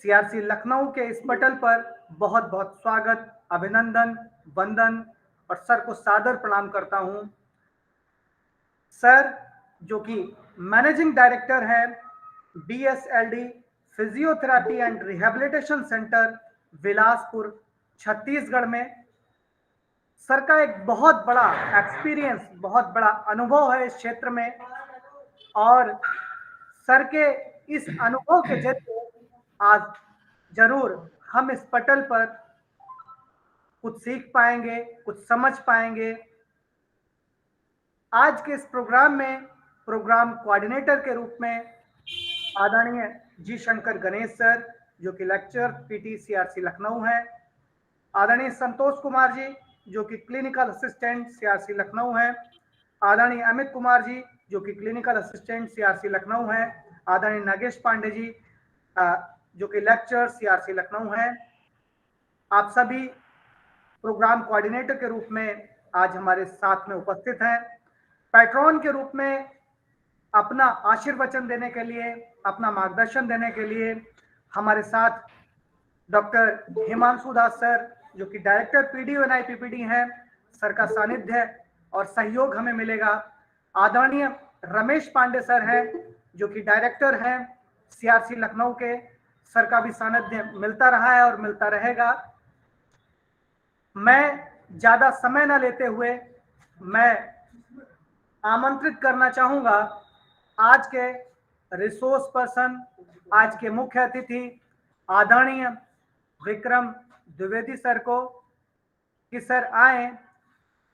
CRC Lucknow के इस पटल पर बहुत बहुत स्वागत, अभिनंदन, वंदन और सर को सादर प्रणाम करता हूं। सर जो कि मैनेजिंग डायरेक्टर है BSLD physiotherapy and rehabilitation centre Bilaspur Chhattisgarh में। सर का एक बहुत बड़ा एक्सपीरियंस, बहुत बड़ा अनुभव है इस क्षेत्र में और सर के इस अनुभव के जरिए आज जरूर हम इस पटल पर कुछ सीख पाएंगे, कुछ समझ पाएंगे। आज के इस प्रोग्राम में प्रोग्राम कोऑर्डिनेटर के रूप में आदरणीय जी शंकर गणेश सर जो कि लेक्चर पीटी सीआरसी लखनऊ हैं, आदरणीय संतोष कुमार जी जो कि क्लिनिकल असिस्टेंट सीआरसी लखनऊ हैं, आदरणीय अमित कुमार जी जो कि क्लिनिकल असिस्टेंट सीआरसी लखनऊ हैं, आदरणीय नागेश पांडे जी जो कि लेक्चर सीआरसी लखनऊ हैं। आप सभी प्रोग्राम कोऑर्डिनेटर के रूप में आज हमारे साथ में उपस्थित हैं। पैट्रॉन के रूप में अपना आशीर्वचन देने के लिए, अपना मार्गदर्शन देने के लिए हमारे साथ डॉक्टर हिमांशु दास सर जो कि डायरेक्टर पीडीओ एंड आईपीपीडी हैं। सर का सानिध्य और सहयोग हमें मिलेगा। आदरणीय रमेश पांडे सर हैं जो कि डायरेक्टर हैं सीआरसी लखनऊ के। सर का भी सानिध्य मिलता रहा है और मिलता रहेगा। मैं ज्यादा समय न लेते हुए मैं आमंत्रित करना चाहूंगा आज के रिसोर्स पर्सन, आज के मुख्य अतिथि आदरणीय विक्रम द्विवेदी सर को कि सर आए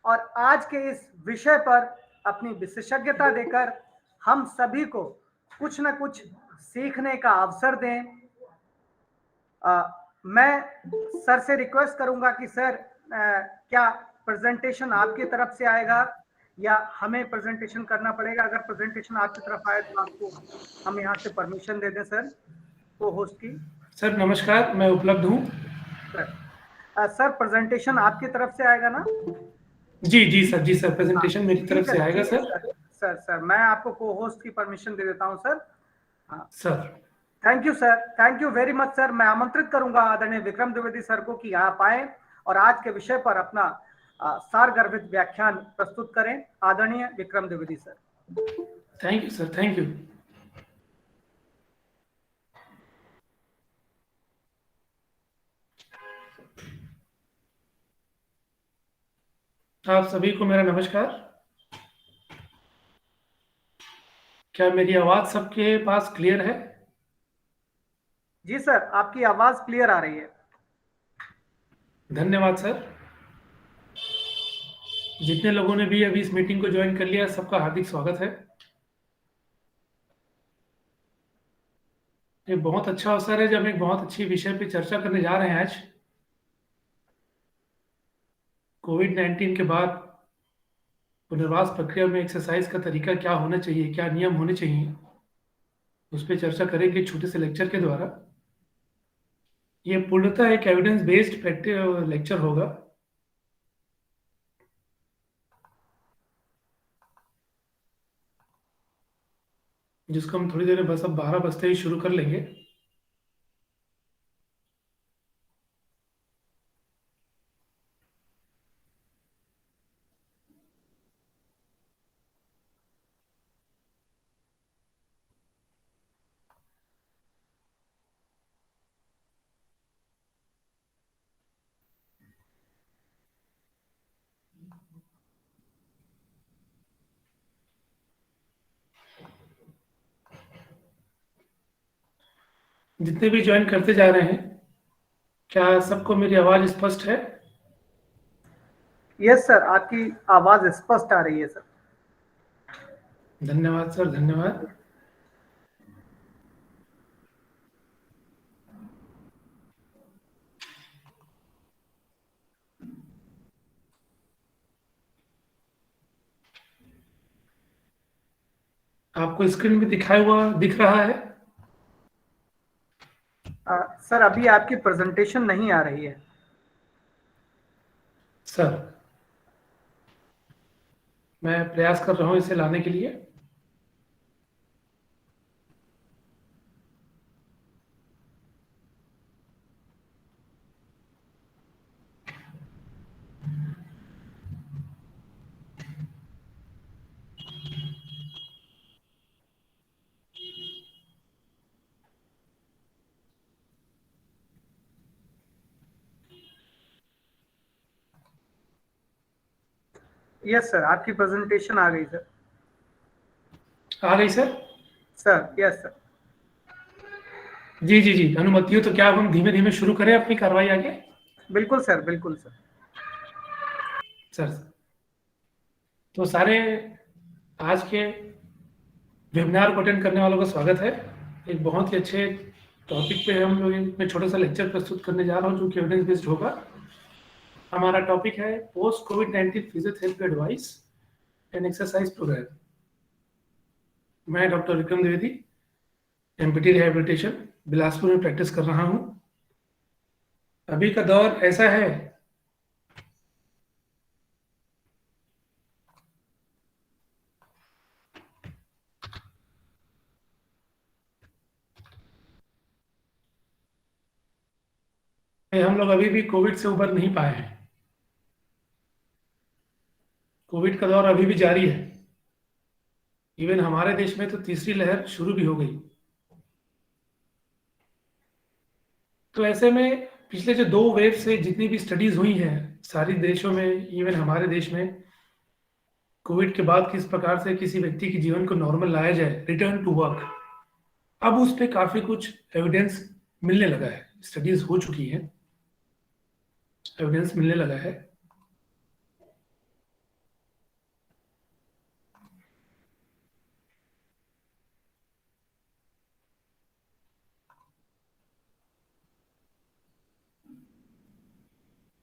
और आज के इस विषय पर अपनी विशेषज्ञता देकर हम सभी को कुछ न कुछ सीखने का अवसर दें। मैं सर से रिक्वेस्ट करूंगा कि सर क्या प्रेजेंटेशन आपकी तरफ से आएगा या हमें प्रेजेंटेशन करना पड़ेगा? अगर प्रेजेंटेशन आपकी तरफ आए तो आपको हम यहाँ से परमिशन दे दें सर को होस्ट की। सर नमस्कार, मैं उपलब्ध हूँ। सर प्रेजेंटेशन आपकी तरफ से आएगा ना? जी सर प्रेजेंटेशन मेरी तरफ से आएगा सर। सर मैं आपको को होस्ट की परमिशन दे देता हूँ sir. Sir thank you sir, thank you very much sir. मैं आमंत्रित करूंगा आदरणीय विक्रम द्विवेदी सर को कि आप आए और आज के विषय पर अपना सारगर्भित व्याख्यान प्रस्तुत करें। आदरणीय Vikram Dwivedi sir. Thank you sir, thank you. आप सभी को मेरा नमस्कार। क्या मेरी आवाज सबके पास क्लियर है? जी सर, आपकी आवाज क्लियर आ रही है। धन्यवाद सर। जितने लोगों ने भी अभी इस मीटिंग को ज्वाइन कर लिया, सबका हार्दिक स्वागत है। ये बहुत अच्छा अवसर है जब हम एक बहुत अच्छी विषय पे चर्चा करने जा रहे हैं आज। कोविड-19 के बाद पुनर्वास प्रक्रिया में एक्सरसाइज का तरीका क्या होना चाहिए, क्या नियम होने चाहिए, उस पर चर्चा करेंगे छोटे से लेक्चर के द्वारा। ये पूर्णतः एक एविडेंस बेस्ड लेक्चर होगा। जिसको हम थोड़ी देर में बस अब 12 बजते ही शुरू कर लेंगे। जितने भी ज्वाइन करते जा रहे हैं, क्या सबको मेरी आवाज स्पष्ट है? यस सर, आपकी आवाज स्पष्ट आ रही है सर। धन्यवाद सर, धन्यवाद। आपको स्क्रीन में दिखाया हुआ दिख रहा है? सर अभी आपकी प्रेजेंटेशन नहीं आ रही है सर। मैं प्रयास कर रहा हूं इसे लाने के लिए। यस सर, आपकी प्रेजेंटेशन आ गई सर। आ गई सर? Sir yes sir. जी जी जी, अनुमति हो तो क्या हम धीमे धीमे शुरू करें अपनी कार्रवाई आगे? बिल्कुल सर, बिल्कुल सर। सर, तो सारे आज के वेबिनार को अटेंड करने वालों का स्वागत है। एक बहुत ही अच्छे टॉपिक पे हम लोग मैं छोटा सा लेक्चर प्रस्तुत करने जा रहा हूँ जो कि एविडेंस बेस्ड होगा। हमारा टॉपिक है पोस्ट कोविड-19 physiotherapy advice and exercise programme. मैं doctor Vikram Dwivedi, MPT rehabilitation Bilaspur में प्रैक्टिस कर रहा हूँ। अभी का दौर ऐसा है कि हम लोग अभी भी कोविड से उबर नहीं पाए हैं। कोविड का दौर अभी भी जारी है। इवन हमारे देश में तो तीसरी लहर शुरू भी हो गई। तो ऐसे में पिछले जो 2 वेव से जितनी भी स्टडीज हुई हैं सारी देशों में, इवन हमारे देश में, कोविड के बाद किस प्रकार से किसी व्यक्ति के जीवन को नॉर्मल लाया जाए, रिटर्न टू वर्क, अब उस पर काफी कुछ एविडेंस मिलने लगा है। स्टडीज हो चुकी हैं, एविडेंस मिलने लगा है।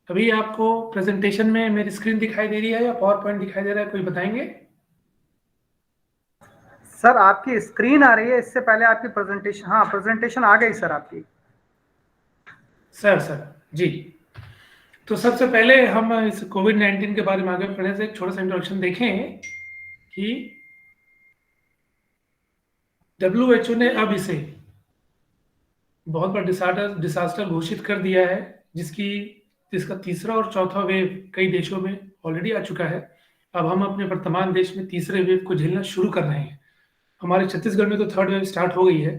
अभी आपको प्रेजेंटेशन में मेरी स्क्रीन दिखाई दे रही है या पावर पॉइंट दिखाई दे रहा है, कोई बताएंगे? सर आपकी स्क्रीन आ रही है, इससे पहले आपकी प्रेजेंटेशन, हाँ प्रेजेंटेशन आ गई सर आपकी। सर जी, तो सबसे पहले हम इस कोविड-19 के बारे में आगे बढ़ने से एक छोटा सा इंट्रोडक्शन देखें कि WHO ने अब इसे बहुत बड़ा डिसास्टर घोषित कर दिया है, जिसका तीसरा और चौथा वेव कई देशों में ऑलरेडी आ चुका है। अब हम अपने वर्तमान देश में तीसरे वेव को झेलना शुरू कर रहे हैं। हमारे छत्तीसगढ़ में तो थर्ड वेव स्टार्ट हो गई है,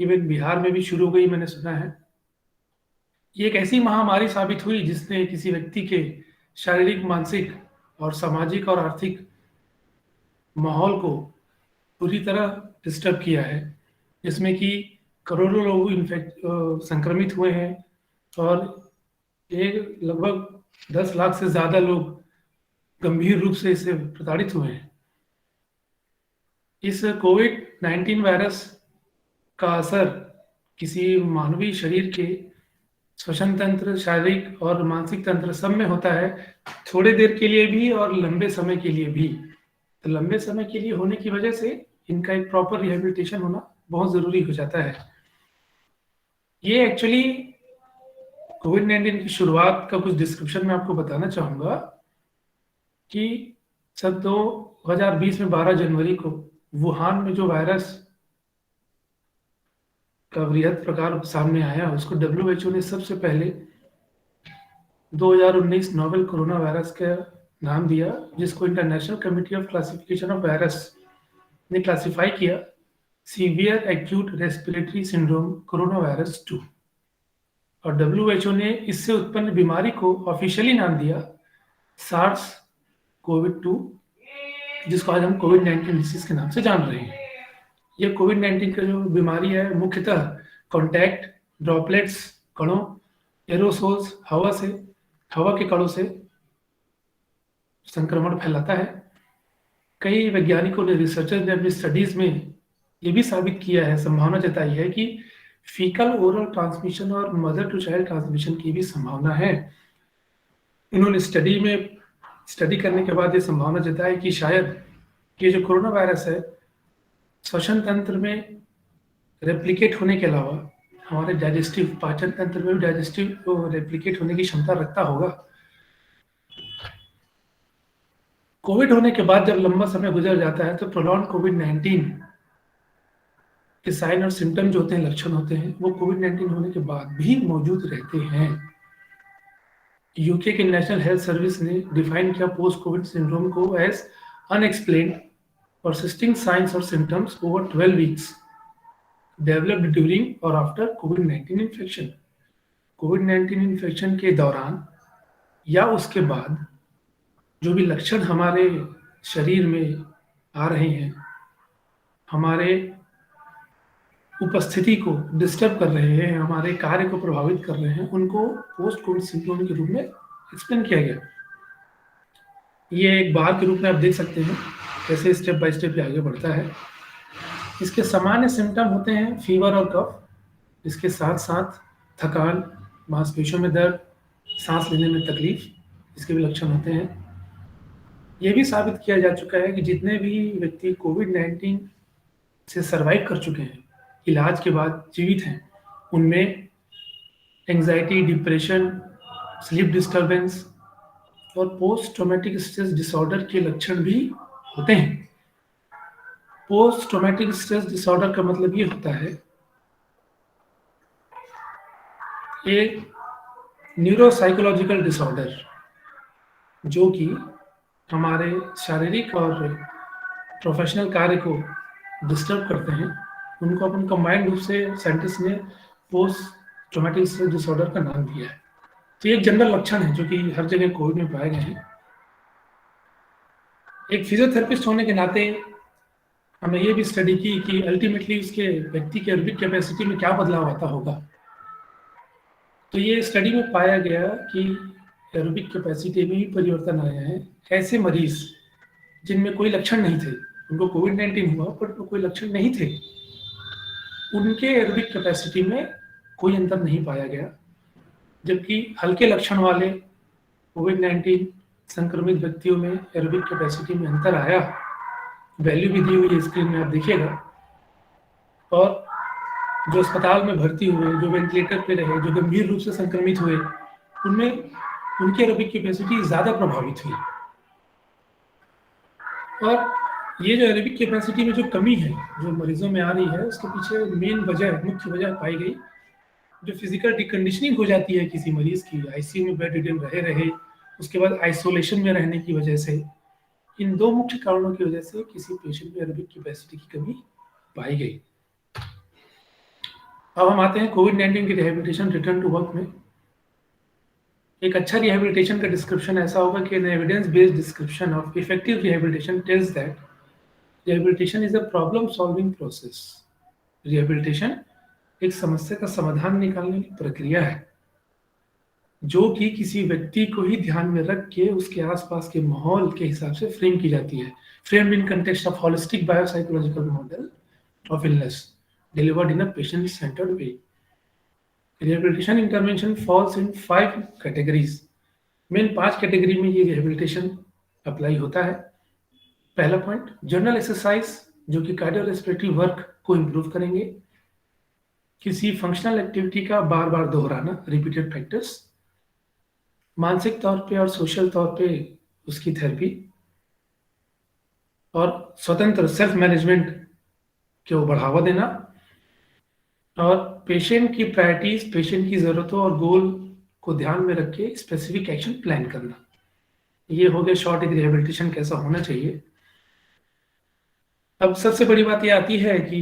इवन बिहार में भी शुरू हो गई, मैंने सुना है। ये एक ऐसी महामारी साबित हुई जिसने किसी व्यक्ति के शारीरिक, मानसिक और सामाजिक और आर्थिक माहौल को पूरी तरह डिस्टर्ब किया है, जिसमें कि करोड़ों लोग संक्रमित हुए हैं और एक लगभग 10 लाख से ज़्यादा लोग गंभीर रूप से इससे प्रताड़ित हुए हैं। इस कोविड-19 वायरस का असर किसी मानवीय शरीर के श्वसन तंत्र, शारीरिक और मानसिक तंत्र सब में होता है, थोड़ी देर के लिए भी और लंबे समय के लिए भी। तो लंबे समय के लिए होने की वजह से इनका एक प्रॉपर रिहेबिलिटेशन होना बहुत ज़रूरी हो जाता है। ये एक्चुअली कोविड-19 की शुरुआत का कुछ डिस्क्रिप्शन मैं आपको बताना चाहूँगा कि सन 2020 में 12 जनवरी को वुहान में जो वायरस का वृहद प्रकार सामने आया, उसको WHO ने सबसे पहले 2019 नोवेल कोरोना वायरस का नाम दिया, जिसको international committee of classification of virus ने क्लासिफाई किया severe acute respiratory syndrome corona virus 2, और WHO ने इससे उत्पन्न बीमारी को ऑफिशियली नाम दिया सार्स कोविड 2, जिसको आज हम कोविड-19 डिसीज के नाम से जान रहे हैं। ये कोविड-19 का जो बीमारी है मुख्यतः कॉन्टैक्ट ड्रॉपलेट्स, कणों, एरोसोल्स, हवा के कणों से संक्रमण फैलाता है। कई वैज्ञानिकों ने, रिसर्चर ने अपनी स्टडीज में ये भी साबित किया है, संभावना जताई है कि फीकल ओरल ट्रांसमिशन और मदर टू चाइल्ड ट्रांसमिशन की भी संभावना है। इन्होंने स्टडी करने के बाद ये संभावना जताई कि शायद ये जो कोरोना वायरस है श्वसन तंत्र में रेप्लिकेट होने के अलावा हमारे डाइजेस्टिव पाचन तंत्र में भी डाइजेस्टिव रेप्लिकेट होने की क्षमता रखता होगा। कोविड होने के बाद जब लंबा समय गुजर जाता है तो प्रोलॉन्ग कोविड-19 के साइन और सिम्टम जो होते हैं, लक्षण होते हैं, वो कोविड-19 होने के बाद भी मौजूद रहते हैं। यूके के नेशनल हेल्थ सर्विस ने डिफाइन किया पोस्ट कोविड सिंड्रोम को as unexplained persisting signs or symptoms over 12 weeks developed during or after COVID-19 infection. COVID-19 infection के दौरान या उसके बाद जो भी लक्षण हमारे शरीर में आ रहे हैं, हमारे उपस्थिति को डिस्टर्ब कर रहे हैं, हमारे कार्य को प्रभावित कर रहे हैं, उनको पोस्ट कोविड सिंड्रोम के रूप में एक्सप्लेन किया गया। ये एक बार के रूप में आप देख सकते हैं कैसे स्टेप बाय स्टेप आगे बढ़ता है। इसके सामान्य सिम्टम होते हैं फीवर और कफ, इसके साथ साथ थकान, मांसपेशियों में दर्द, सांस लेने में तकलीफ, इसके भी लक्षण होते हैं। ये भी साबित किया जा चुका है कि जितने भी व्यक्ति कोविड-19 से सर्वाइव कर चुके हैं, इलाज के बाद जीवित हैं, उनमें एंग्जाइटी, डिप्रेशन, स्लीप डिस्टर्बेंस और पोस्ट ट्रॉमेटिक स्ट्रेस डिसऑर्डर के लक्षण भी होते हैं। पोस्ट ट्रॉमेटिक स्ट्रेस डिसऑर्डर का मतलब ये होता है एक न्यूरोसाइकोलॉजिकल डिसऑर्डर जो कि हमारे शारीरिक और प्रोफेशनल कार्य को डिस्टर्ब करते हैं। उनको अपन कंबाइंड रूप से साइंटिस्ट ने पोस्ट ट्रॉमेटिक स्ट्रेस डिसऑर्डर का नाम दिया है। तो ये एक जनरल लक्षण है जो कि हर जगह कोविड में पाए गए हैं। एक फिजियोथेरेपिस्ट होने के नाते हमने ये भी स्टडी की कि अल्टीमेटली उसके व्यक्ति के एरोबिक कैपेसिटी में क्या बदलाव आता होगा। तो ये स्टडी में पाया गया कि एरोबिक कैपेसिटी में भी परिवर्तन आया है। ऐसे मरीज जिनमें कोई लक्षण नहीं थे, उनको कोविड-19 हुआ पर कोई लक्षण नहीं थे, उनके एरोबिक कैपेसिटी में कोई अंतर नहीं पाया गया, जबकि हल्के लक्षण वाले कोविड-19 संक्रमित व्यक्तियों में एरोबिक कैपेसिटी में अंतर आया। वैल्यू भी दी हुई है स्क्रीन में, आप देखिएगा। और जो अस्पताल में भर्ती हुए, जो वेंटिलेटर पे रहे, जो गंभीर रूप से संक्रमित हुए, उनमें उनकी एरोबिक कैपेसिटी ज़्यादा प्रभावित हुई। और ये जो एरोबिक कैपेसिटी में जो कमी है जो मरीजों में आ रही है, उसके पीछे मेन वजह, मुख्य वजह पाई गई जो फिजिकल डिकंडीशनिंग हो जाती है किसी मरीज की, आईसीयू में बेड रिडन रहे, उसके बाद आइसोलेशन में रहने की वजह से, इन दो मुख्य कारणों की वजह से किसी पेशेंट में एरोबिक कैपेसिटी की कमी पाई गई। अब हम आते हैं कोविड-19 की रिहेबिलिटेशन, रिटर्न टू वर्क में। एक अच्छा रिहेबिलिटेशन का डिस्क्रिप्शन ऐसा होगा कि an evidence based description of effective rehabilitation tells that rehabilitation is a problem solving process. Rehabilitation एक समस्या का समाधान निकालने की प्रक्रिया है जो कि किसी व्यक्ति को ही ध्यान में रख के उसके आसपास के माहौल के हिसाब से फ्रेम की जाती है। Framed in context of holistic biopsychological model of illness delivered in a patient-centered way. Rehabilitation intervention falls in 5 categories. Main 5 category में ये रिहेबिलिटेशन अप्लाई होता है। पहला पॉइंट, जनरल एक्सरसाइज जो कि कार्डियो रेस्पिरेटरी वर्क को इम्प्रूव करेंगे। किसी फंक्शनल एक्टिविटी का बार बार दोहराना, रिपीटेड प्रैक्टिस। मानसिक तौर पे और सोशल तौर पे उसकी थेरेपी, और स्वतंत्र सेल्फ मैनेजमेंट को बढ़ावा देना, और पेशेंट की प्रायोरिटीज, पेशेंट की ज़रूरतों और गोल को ध्यान में रख के स्पेसिफिक एक्शन प्लान करना। ये हो गया शॉर्ट एक रिहेबिलिटेशन कैसा होना चाहिए। अब सबसे बड़ी बात ये आती है कि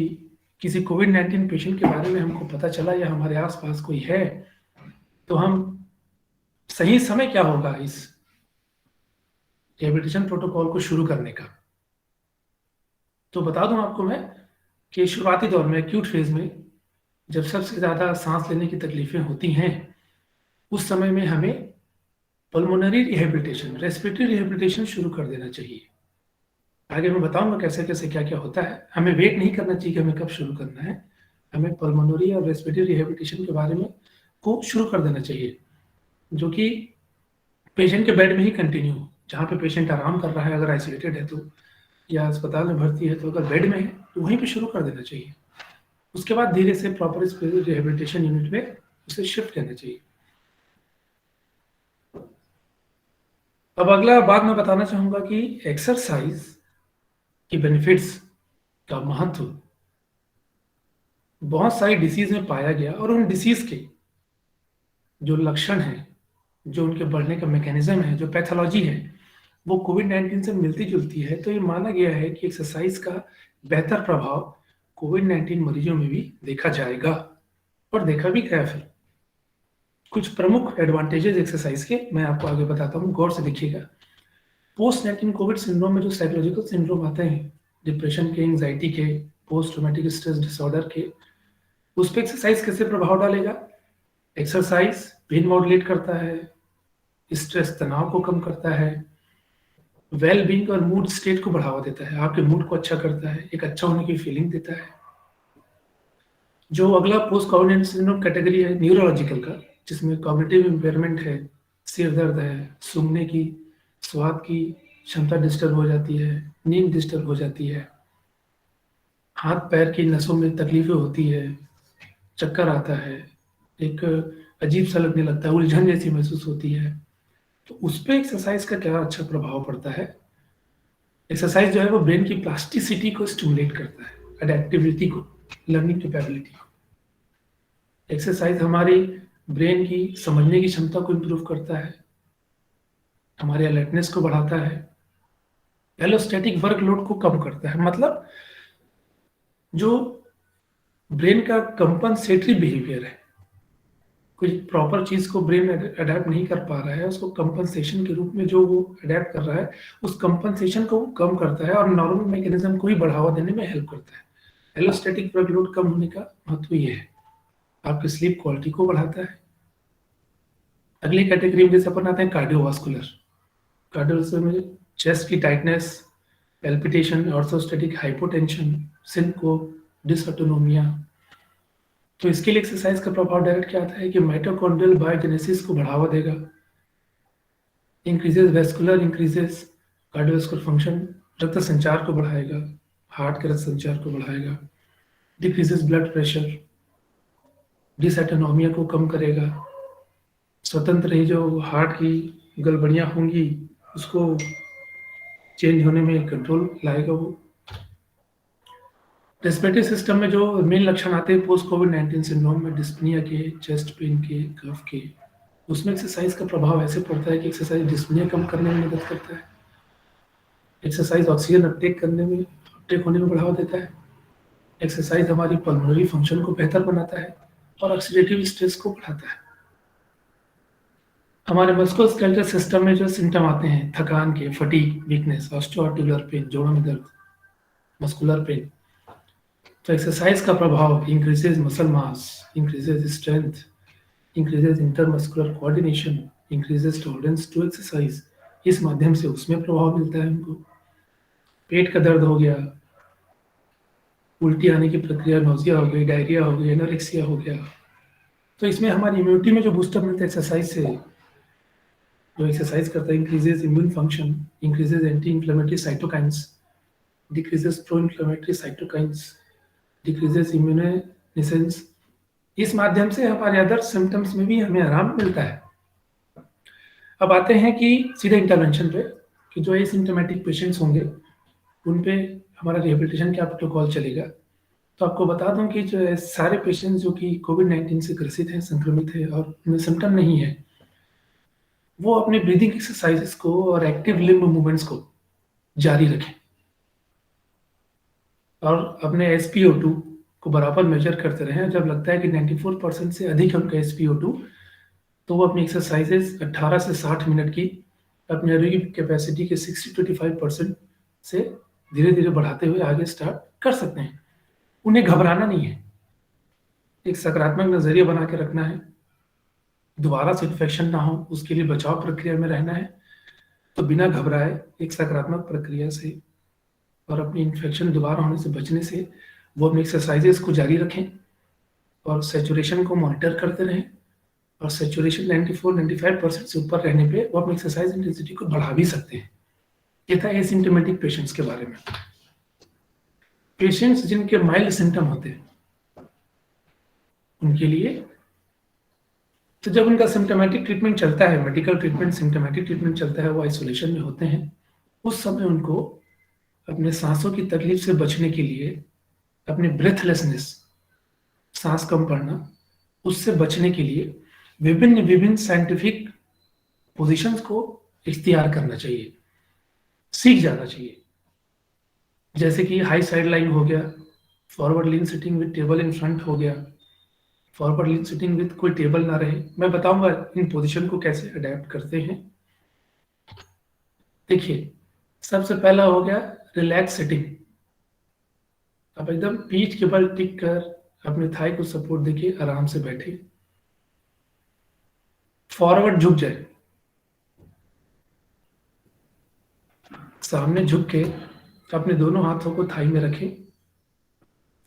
किसी कोविड-19 पेशेंट के बारे में हमको पता चला या हमारे आसपास कोई है, तो हम सही समय क्या होगा इस रिहेबिलिटेशन प्रोटोकॉल को शुरू करने का। तो बता दूं आपको मैं कि शुरुआती दौर में, एक्यूट फेज में, जब सबसे ज़्यादा सांस लेने की तकलीफें होती हैं, उस समय में हमें पल्मोनरी रिहेबिलिटेशन, रेस्पिरेटरी रिहेबिलिटेशन शुरू कर देना चाहिए। आगे मैं बताऊंगा कैसे कैसे क्या क्या होता है। हमें वेट नहीं करना चाहिए कि हमें कब शुरू करना है, हमें पल्मोनरी और रेस्पिरेटरी रिहेबिलिटेशन के बारे में को शुरू कर देना चाहिए, जो कि पेशेंट के बेड में ही कंटिन्यू, जहाँ पे पेशेंट आराम कर रहा है, अगर आइसोलेटेड है तो, या अस्पताल में भर्ती है तो, अगर बेड में है तो वहीं पे शुरू कर देना चाहिए। उसके बाद धीरे से प्रॉपर रिहेबिलिटेशन यूनिट में उसे शिफ्ट करना चाहिए। अब अगला बात मैं बताना चाहूंगा कि एक्सरसाइज की बेनिफिट्स का महत्व बहुत सारी डिसीज में पाया गया, और उन डिसीज के जो लक्षण हैं, जो उनके बढ़ने का मैकेनिज्म है, जो पैथोलॉजी है, वो कोविड-19 से मिलती जुलती है। तो ये माना गया है कि एक्सरसाइज का बेहतर प्रभाव कोविड-19 मरीजों में भी देखा जाएगा, और देखा भी गया। फिर कुछ प्रमुख एडवांटेजेस एक्सरसाइज के मैं आपको आगे बताता हूँ, गौर से देखिएगा। पोस्ट 19 कोविड सिंड्रोम में जो साइकोलॉजिकल सिंड्रोम आते हैं, डिप्रेशन के, एंजाइटी के, पोस्ट ट्रॉमेटिक स्ट्रेस डिसऑर्डर के, उस पर एक्सरसाइज कैसे प्रभाव डालेगा? एक्सरसाइज पेन मॉडुलेट करता है, स्ट्रेस तनाव को कम करता है, वेल बीइंग और मूड स्टेट को बढ़ावा देता है, आपके मूड को अच्छा करता है, एक अच्छा होने की फीलिंग देता है। जो अगला पोस्ट कोविड सिंड्रोम कैटेगरी है न्यूरोलॉजिकल का, जिसमें कॉग्निटिव इम्पेयरमेंट है, सिर दर्द है, सूंघने की, स्वाद की क्षमता डिस्टर्ब हो जाती है, नींद डिस्टर्ब हो जाती है, हाथ पैर की नसों में तकलीफें होती है, चक्कर आता है, एक अजीब सा लगने लगता है, उलझन जैसी महसूस होती है। तो उस पर एक्सरसाइज का क्या अच्छा प्रभाव पड़ता है? एक्सरसाइज जो है वो ब्रेन की प्लास्टिसिटी को स्टिमुलेट करता है, अडेप्टिबिलिटी को, लर्निंग कैपेबिलिटी को। एक्सरसाइज हमारी ब्रेन की समझने की क्षमता को इम्प्रूव करता है, हमारे अलर्टनेस को बढ़ाता है, एलोस्टैटिक वर्कलोड को कम करता है। मतलब जो ब्रेन का कंपनसेटरी बिहेवियर है, कोई प्रॉपर चीज को ब्रेन अडेप्ट नहीं कर पा रहा है, उसको कंपनसेशन के रूप में जो वो अडेप्ट कर रहा है, उस कंपनसेशन को वो कम करता है और नॉर्मल मैकेनिज्म को ही बढ़ावा देने में हेल्प करता है। एलोस्टैटिक वर्कलोड कम होने का महत्व ये है, आपकी स्लीप क्वालिटी को बढ़ाता है। अगली कैटेगरी में जैसे अपन आते हैं कार्डियोवास्कुलर। कार्डियोवास्कुलर में चेस्ट की tightness, palpitation, orthostatic hypotension, syncope, dysautonomia. तो इसके लिए एक्सरसाइज का प्रभाव डायरेक्ट क्या आता है कि माइटोकॉन्ड्रियल बायोजेनेसिस को बढ़ावा देगा, increases vascular, increases cardiovascular function, रक्त संचार को बढ़ाएगा, हार्ट के रक्त संचार को बढ़ाएगा, डिक्रीजेस ब्लड प्रेशर, डिसऑटोनोमिया को कम करेगा, स्वतंत्र ही जो हार्ट की गड़बड़ियाँ होंगी उसको चेंज होने में कंट्रोल लाएगा वो। रेस्पिरेटरी सिस्टम में जो मेन लक्षण आते हैं पोस्ट कोविड 19 सिंड्रोम में, डिस्पनिया के, चेस्ट पेन के, कफ के, उसमें एक्सरसाइज का प्रभाव ऐसे पड़ता है कि एक्सरसाइज डिस्पनिया कम करने में मदद करता है, एक्सरसाइज ऑक्सीजन अपटेक होने में बढ़ावा देता है, एक्सरसाइज हमारी पल्मोनरी फंक्शन को बेहतर बनाता है और ऑक्सीडेटिव स्ट्रेस को बढ़ाता है। हमारे मस्कुलोस्केलेटल सिस्टम में जो सिम्टम आते हैं थकान के, फटीग, वीकनेस, ऑस्टियोआर्टिकुलर पेन, जोड़ों में दर्द, मस्कुलर पेन, तो एक्सरसाइज का प्रभाव increases muscle mass, increases strength, increases intermuscular coordination, increases tolerance to exercise, इस माध्यम से उसमें प्रभाव मिलता है हमको। पेट का दर्द हो गया, उल्टी आने की प्रक्रिया, नोजिया हो गई, डायरिया हो गई, एनोरेक्सिया हो गया, तो इसमें हमारी इम्यूनिटी में जो बूस्टअप मिलता है एक्सरसाइज से, जो एक्सरसाइज करता है, increases immune function, increases anti inflammatory cytokines, decreases pro inflammatory cytokines, decreases immunosenescence, इस माध्यम से हमारे अदर सिम्टम्स में भी हमें आराम मिलता है। अब आते हैं कि सीधे इंटरवेंशन पे, कि जो एसिम्टोमेटिक पेशेंट्स होंगे उन पे हमारा रिहेबिलिटेशन क्या प्रोटोकॉल चलेगा। तो आपको बता दूं कि जो सारे पेशेंट्स जो कि कोविड-19 से ग्रसित हैं, संक्रमित हैं और उनमें सिम्टम नहीं है, वो अपने ब्रीदिंग एक्सरसाइजेस को और एक्टिव लिम्ब मूवमेंट्स को जारी रखें और अपने SpO2 को बराबर मेजर करते रहें। जब लगता है कि 94% से अधिक है उनका SpO2, तो वो अपनी एक्सरसाइजेस 18 से 60 मिनट की अपनी एरोबिक कैपेसिटी के 60 to 85% से धीरे धीरे बढ़ाते हुए आगे स्टार्ट कर सकते हैं। उन्हें घबराना नहीं है, एक सकारात्मक नजरिया बना के रखना है, दोबारा से इन्फेक्शन ना हो उसके लिए बचाव प्रक्रिया में रहना है। तो बिना घबराए एक सकारात्मक प्रक्रिया से और अपनी इन्फेक्शन दोबारा होने से बचने से वो अपनी एक्सरसाइजेस को जारी रखें और सेचुरेशन को मॉनिटर करते रहें, और सेचुरेशन 94-95% से ऊपर रहने पे वो अपनी एक्सरसाइज इंटेंसिटी को बढ़ा भी सकते हैं। ये था एसिम्टोमेटिक पेशेंट्स के बारे में। पेशेंट्स जिनके माइल्ड सिम्टम होते हैं उनके लिए, तो जब उनका सिम्टोमेटिक ट्रीटमेंट चलता है, मेडिकल ट्रीटमेंट, सिम्टोमेटिक ट्रीटमेंट चलता है, वो आइसोलेशन में होते हैं, उस समय उनको अपने सांसों की तकलीफ से बचने के लिए, अपने ब्रेथलेसनेस, सांस कम पड़ना, उससे बचने के लिए विभिन्न विभिन्न साइंटिफिक पोजीशंस को इख्तियार करना चाहिए, सीख जाना चाहिए। जैसे कि हाई साइड लाइन हो गया, forward lean sitting with table in front हो गया, फॉरवर्ड लीन सिटिंग विद कोई टेबल ना रहे। मैं बताऊंगा इन पोजीशन को कैसे अडेप्ट करते हैं। देखिए, सबसे पहला हो गया रिलैक्स सिटिंग। आप एकदम पीठ के बल टिक कर अपने थाई को सपोर्ट देके आराम से बैठे, फॉरवर्ड झुक जाए, सामने झुक के अपने दोनों हाथों को थाई में रखें,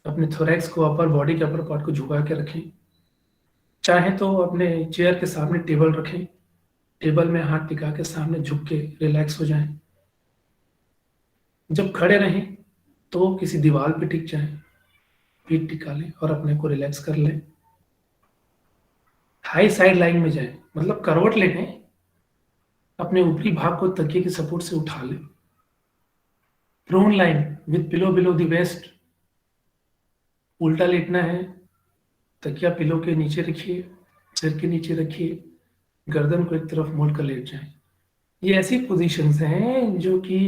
अपने थोरैक्स को, अपर बॉडी के अपर पार्ट को झुका के रखें। चाहे तो अपने चेयर के सामने टेबल रखें, टेबल में हाथ टिका के सामने झुक के रिलैक्स हो जाएं। जब खड़े रहें तो किसी दीवार पे टिक जाएं, पीठ टिका लें और अपने को रिलैक्स कर लें। हाई साइड लाइन में जाएं, मतलब करवट लेके अपने ऊपरी भाग को तकिए के सपोर्ट से उठा लें। Prone lying with pillow below the waist, उल्टा लेटना है, तकिया पिलो के नीचे रखिए, सिर के नीचे रखिए, गर्दन को एक तरफ मोड़ कर लेट जाएं। ये ऐसी पोजीशंस हैं जो कि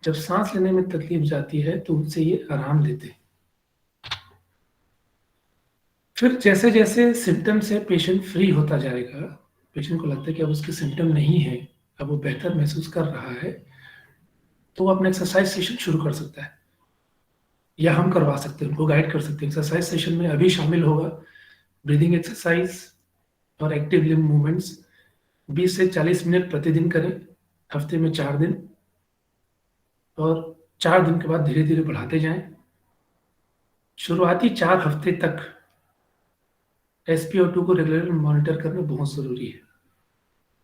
जब सांस लेने में तकलीफ जाती है तो उनसे ये आराम देते हैं। फिर जैसे जैसे सिम्टम से पेशेंट फ्री होता जाएगा, पेशेंट को लगता है कि अब उसके सिम्टम नहीं है, अब वो बेहतर महसूस कर रहा है, तो वो अपना एक्सरसाइज सेशन शुरू कर सकता है, या हम करवा सकते हैं, उनको गाइड कर सकते हैं। एक्सरसाइज सेशन में अभी शामिल होगा ब्रीदिंग एक्सरसाइज और एक्टिव लिम्ब मूवमेंट्स। 20 से 40 मिनट प्रतिदिन करें, हफ्ते में 4 दिन, और 4 दिन के बाद धीरे धीरे बढ़ाते जाएं। शुरुआती 4 हफ्ते तक SpO2 को रेगुलर मॉनिटर करना बहुत ज़रूरी है।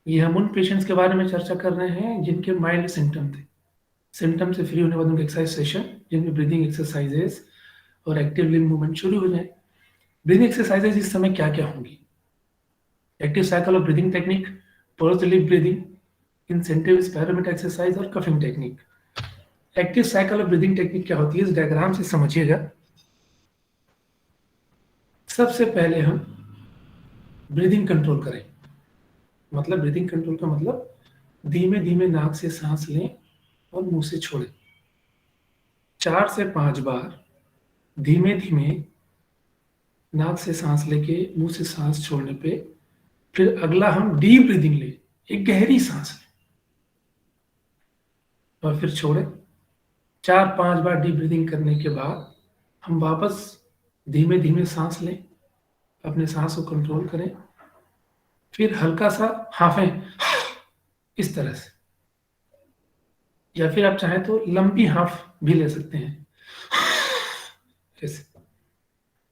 ये हम उन पेशेंट्स के बारे में चर्चा कर रहे हैं जिनके माइल्ड सिम्टम थे। सिम्टम से फ्री होने बाद उनके एक्सरसाइज सेशन, जिनमें ब्रीदिंग एक्सरसाइजेस और एक्टिव लिम्ब मूवमेंट शुरू हो जाए। ब्रीदिंग एक्सरसाइजेज इस समय क्या क्या होंगी? Active cycle of breathing technique, pursed lip breathing, incentive spirometer exercise और coughing technique. Active cycle of breathing technique क्या होती है, इस डायग्राम से समझिएगा। सबसे पहले हम ब्रीदिंग कंट्रोल करें, मतलब ब्रीदिंग कंट्रोल का मतलब धीमे धीमे नाक से सांस लें और मुंह से छोड़ें। 4 से 5 बार धीमे धीमे नाक से सांस लेके मुंह से सांस छोड़ने पे फिर अगला हम डीप ब्रीदिंग लें, एक गहरी सांस लें और फिर छोड़ें। 4-5 बार डीप ब्रीदिंग करने के बाद हम वापस धीमे धीमे सांस लें, अपने सांस को कंट्रोल करें, फिर हल्का सा हाफें इस तरह से, या फिर आप चाहें तो लंबी हाफ भी ले सकते हैं। ऐसे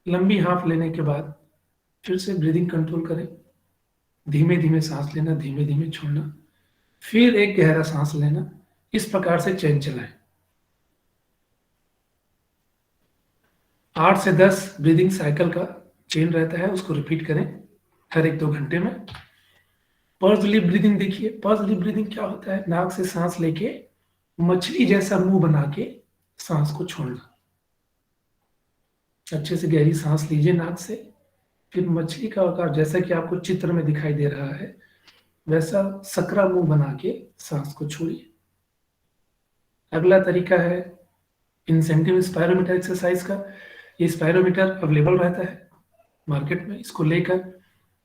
लंबी हाफ लेने के बाद फिर से ब्रीदिंग कंट्रोल करें, धीमे धीमे सांस लेना, धीमे धीमे छोड़ना, फिर एक गहरा सांस लेना। इस प्रकार से चेन चलाएं। 8 से 10 ब्रीदिंग साइकिल का चेन रहता है, उसको रिपीट करें हर 1-2 घंटे में। पर्स्ड लिप ब्रीदिंग देखिए, पर्स्ड लिप ब्रीदिंग क्या होता है? नाक से सांस लेके मछली जैसा मुंह बना के सांस को छोड़ना। अच्छे से गहरी सांस लीजिए नाक से, फिर मछली का आकार जैसा कि आपको चित्र में दिखाई दे रहा है वैसा सकरा मुंह बना के सांस को छोड़िए। अगला तरीका है इंसेंटिव स्पायरोमीटर एक्सरसाइज का। ये स्पायरोमीटर अवेलेबल रहता है मार्केट में, इसको लेकर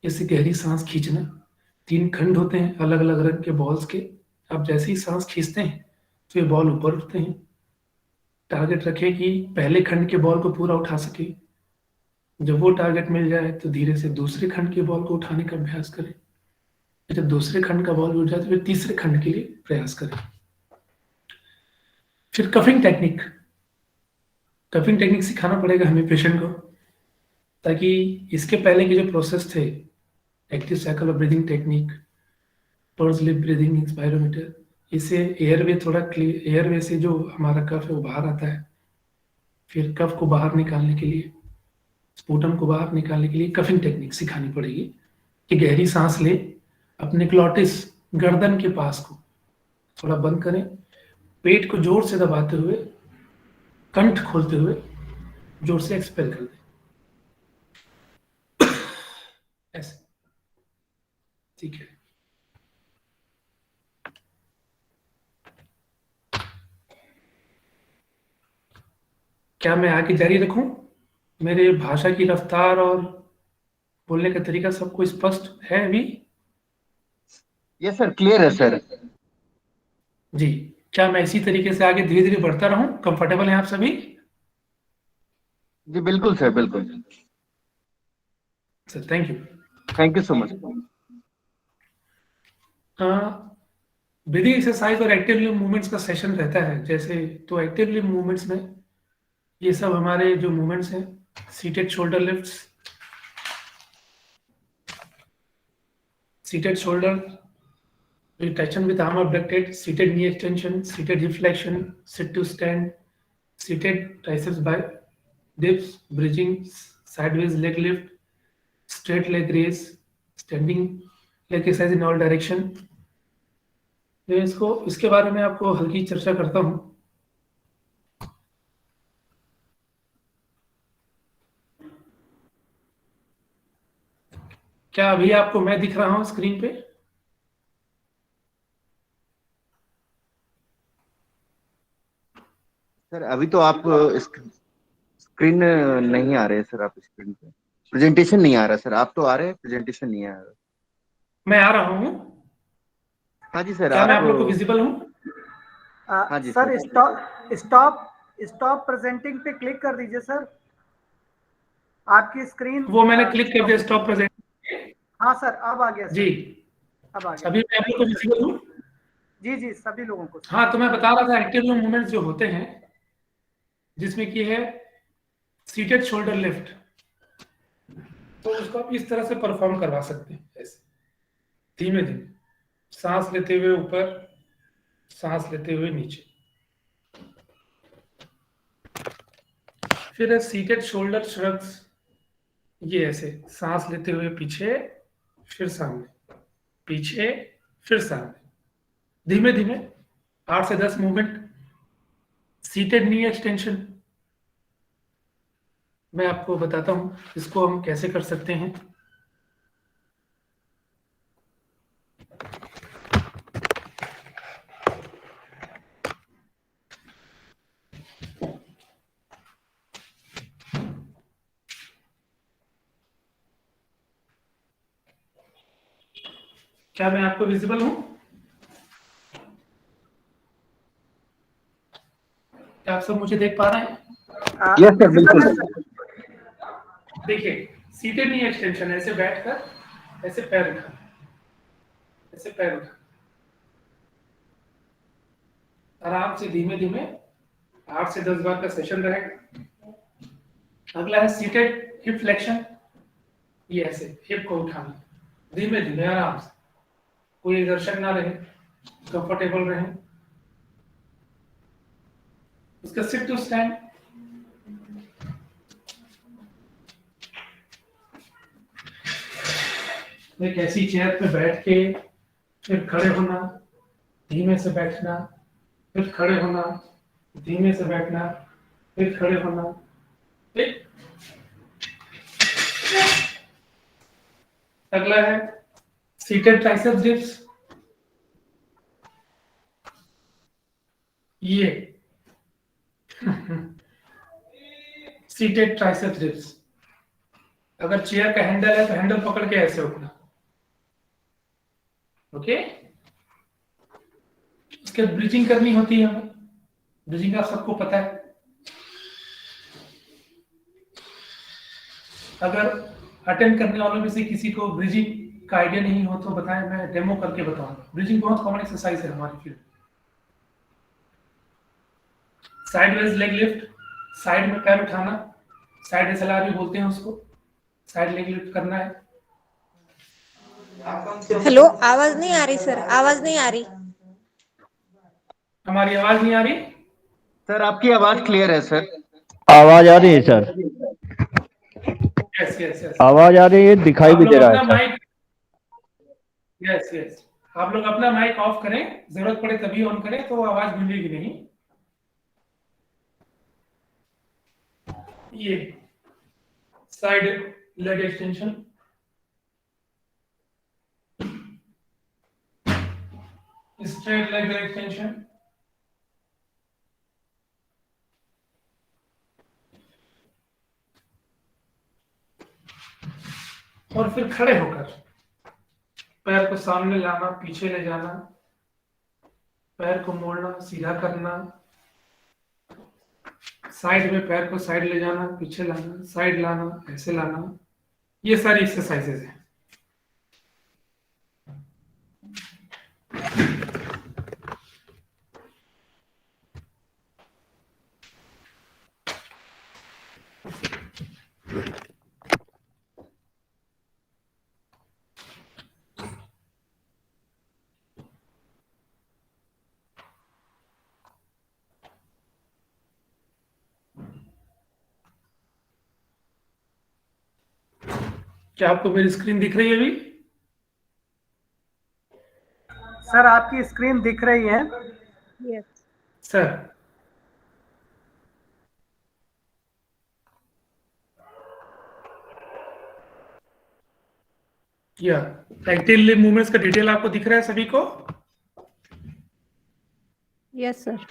इससे गहरी सांस खींचना। 3 खंड होते हैं अलग अलग रंग के बॉल्स के। आप जैसे ही सांस खींचते हैं तो ये बॉल ऊपर उठते हैं। टारगेट रखें कि पहले खंड के बॉल को पूरा उठा सके। जब वो टारगेट मिल जाए तो धीरे से दूसरे खंड के बॉल को उठाने का अभ्यास करें। जब दूसरे खंड का बॉल उठ जाए तो फिर तीसरे खंड के लिए प्रयास करें। फिर कफिंग टेक्निक, कफिंग टेक्निक सिखाना पड़ेगा हमें पेशेंट को, ताकि इसके पहले के जो प्रोसेस थे, active cycle of breathing technique, pursed lip breathing, inspirometer, इससे एयरवे थोड़ा क्लियर, एयरवे से जो हमारा कफ है वो बाहर आता है। फिर कफ को बाहर निकालने के लिए, स्पूटम को बाहर निकालने के लिए कफिंग टेक्निक सिखानी पड़ेगी कि गहरी सांस ले, अपने ग्लॉटिस गर्दन के पास को थोड़ा बंद करें, पेट को जोर से दबाते हुए, कंठ खोलते हुए जोर से एक्सपेल कर दें, ऐसे। ठीक है, क्या मैं आगे जारी रखूं? मेरे भाषा की रफ्तार और बोलने का तरीका सबको स्पष्ट है अभी? यस सर, क्लियर है सर। जी, क्या मैं इसी तरीके से आगे धीरे-धीरे बढ़ता रहूं? कंफर्टेबल हैं आप सभी? जी बिल्कुल सर, बिल्कुल। Sir thank you. Thank you so much. Breathing exercise और एक्टिव लिम्ब मूवमेंट्स का सेशन रहता है जैसे, तो एक्टिव लिम्ब मूवमेंट्स में ये सब हमारे जो मूवमेंट्स हैं, seated shoulder lifts, seated shoulder retraction with arm abducted, seated knee extension, seated hip flexion, sit to stand, seated triceps by dips, bridging, sideways leg lift, straight leg raise, standing leg exercise in all direction। मैं इसको इसके बारे में आपको हल्की चर्चा करता हूँ। क्या अभी आपको मैं दिख रहा हूँ स्क्रीन पे? सर अभी तो आप स्क्रीन नहीं आ रहे हैं सर, आप स्क्रीन पे प्रेजेंटेशन नहीं आ रहा सर, आप तो आ रहे हैं, प्रेजेंटेशन नहीं आ रहा। मैं आ रहा हूँ। हाँ जी सर, क्या मैं आप। आप लोग को विजिबल हूँ? हाँ जी sir sir. Stop stop stop presenting पे क्लिक कर दीजिए सर, आपकी स्क्रीन। वो मैंने क्लिक कर दिया, स्टॉप प्रेजेंट। हाँ सर, अब आ गया जी, सर, अब आ गया। अभी मैं आप लोग को विजिबल हूँ? जी जी, सभी लोगों को। हाँ, तो मैं बता रहा था एक्टिव मूवमेंट्स जो होते हैं, जिसमें कि है सीटेड शोल्डर लिफ्ट, तो उसको आप इस तरह से परफॉर्म करवा सकते हैं, ऐसे धीमे धीमे, सांस लेते हुए ऊपर, सांस लेते हुए नीचे। फिर है सीटेड शोल्डर श्रग्स, ये ऐसे सांस लेते हुए पीछे, फिर सामने, पीछे, फिर सामने, धीमे धीमे 8 से 10 मूवमेंट। सीटेड नी एक्सटेंशन मैं आपको बताता हूं इसको हम कैसे कर सकते हैं। क्या मैं आपको विजिबल हूं? क्या आप सब मुझे देख पा रहे हैं? यस सर, बिल्कुल। देखिए, सीटेड नी एक्सटेंशन, ऐसे बैठकर ऐसे पैर उठा, ऐसे पैर उठा, आराम से धीमे धीमे 8 से 10 बार का सेशन रहेगा। अगला है सीटेड हिप फ्लेक्शन, ये ऐसे हिप को उठाना, धीमे धीमे आराम से, कोई एक्सर्शन ना रहे, कंफर्टेबल रहे। उसका सिट टू स्टैंड, एक ऐसी चेयर पे बैठ के फिर खड़े होना, धीमे से बैठना, फिर खड़े होना, धीमे से बैठना, फिर खड़े होना। ठीक। अगला है सीटेड ट्राइसेप्स डिप्स, ये सीटेड ट्राइसेप्स डिप्स। अगर चेयर का हैंडल है तो हैंडल पकड़ के ऐसे उठना। ओके। उसके बाद ब्रीचिंग करनी होती है हमें, ब्रीचिंग आप सबको पता है। अगर अटेंड करने वालों में से किसी को ब्रीजिंग का आइडिया नहीं हो तो बताएं, मैं डेमो करके बताऊंगा। ब्रीजिंग बहुत कॉमन एक्सरसाइज है हमारी field. Sideways leg lift, side में पैर उठाना, साइड एसएलआर भी बोलते हैं उसको, साइड लेग लिफ्ट करना है। हेलो, आवाज नहीं आ रही सर, आवाज नहीं आ रही। हमारी आवाज नहीं आ रही? सर आपकी आवाज क्लियर है सर। आवाज आ रही है सर, यस यस यस, आवाज आ रही है, दिखाई भी दे रहा है सर। यस यस, आप लोग अपना माइक ऑफ करें, जरूरत पड़े तभी ऑन करें, तो आवाज गूंजेगी नहीं। ये side leg extension, straight leg extension, और फिर खड़े होकर पैर को सामने लाना, पीछे ले जाना, पैर को मोड़ना, सीधा करना, साइड में पैर को साइड ले जाना, पीछे लाना, साइड लाना, ऐसे लाना, ये सारी एक्सरसाइजेज हैं। क्या आपको मेरी स्क्रीन दिख रही है अभी? सर आपकी स्क्रीन दिख रही है। यस सर या एक्टिव लिम्ब मूवमेंट्स का डिटेल आपको दिख रहा है सभी को? Yes sir.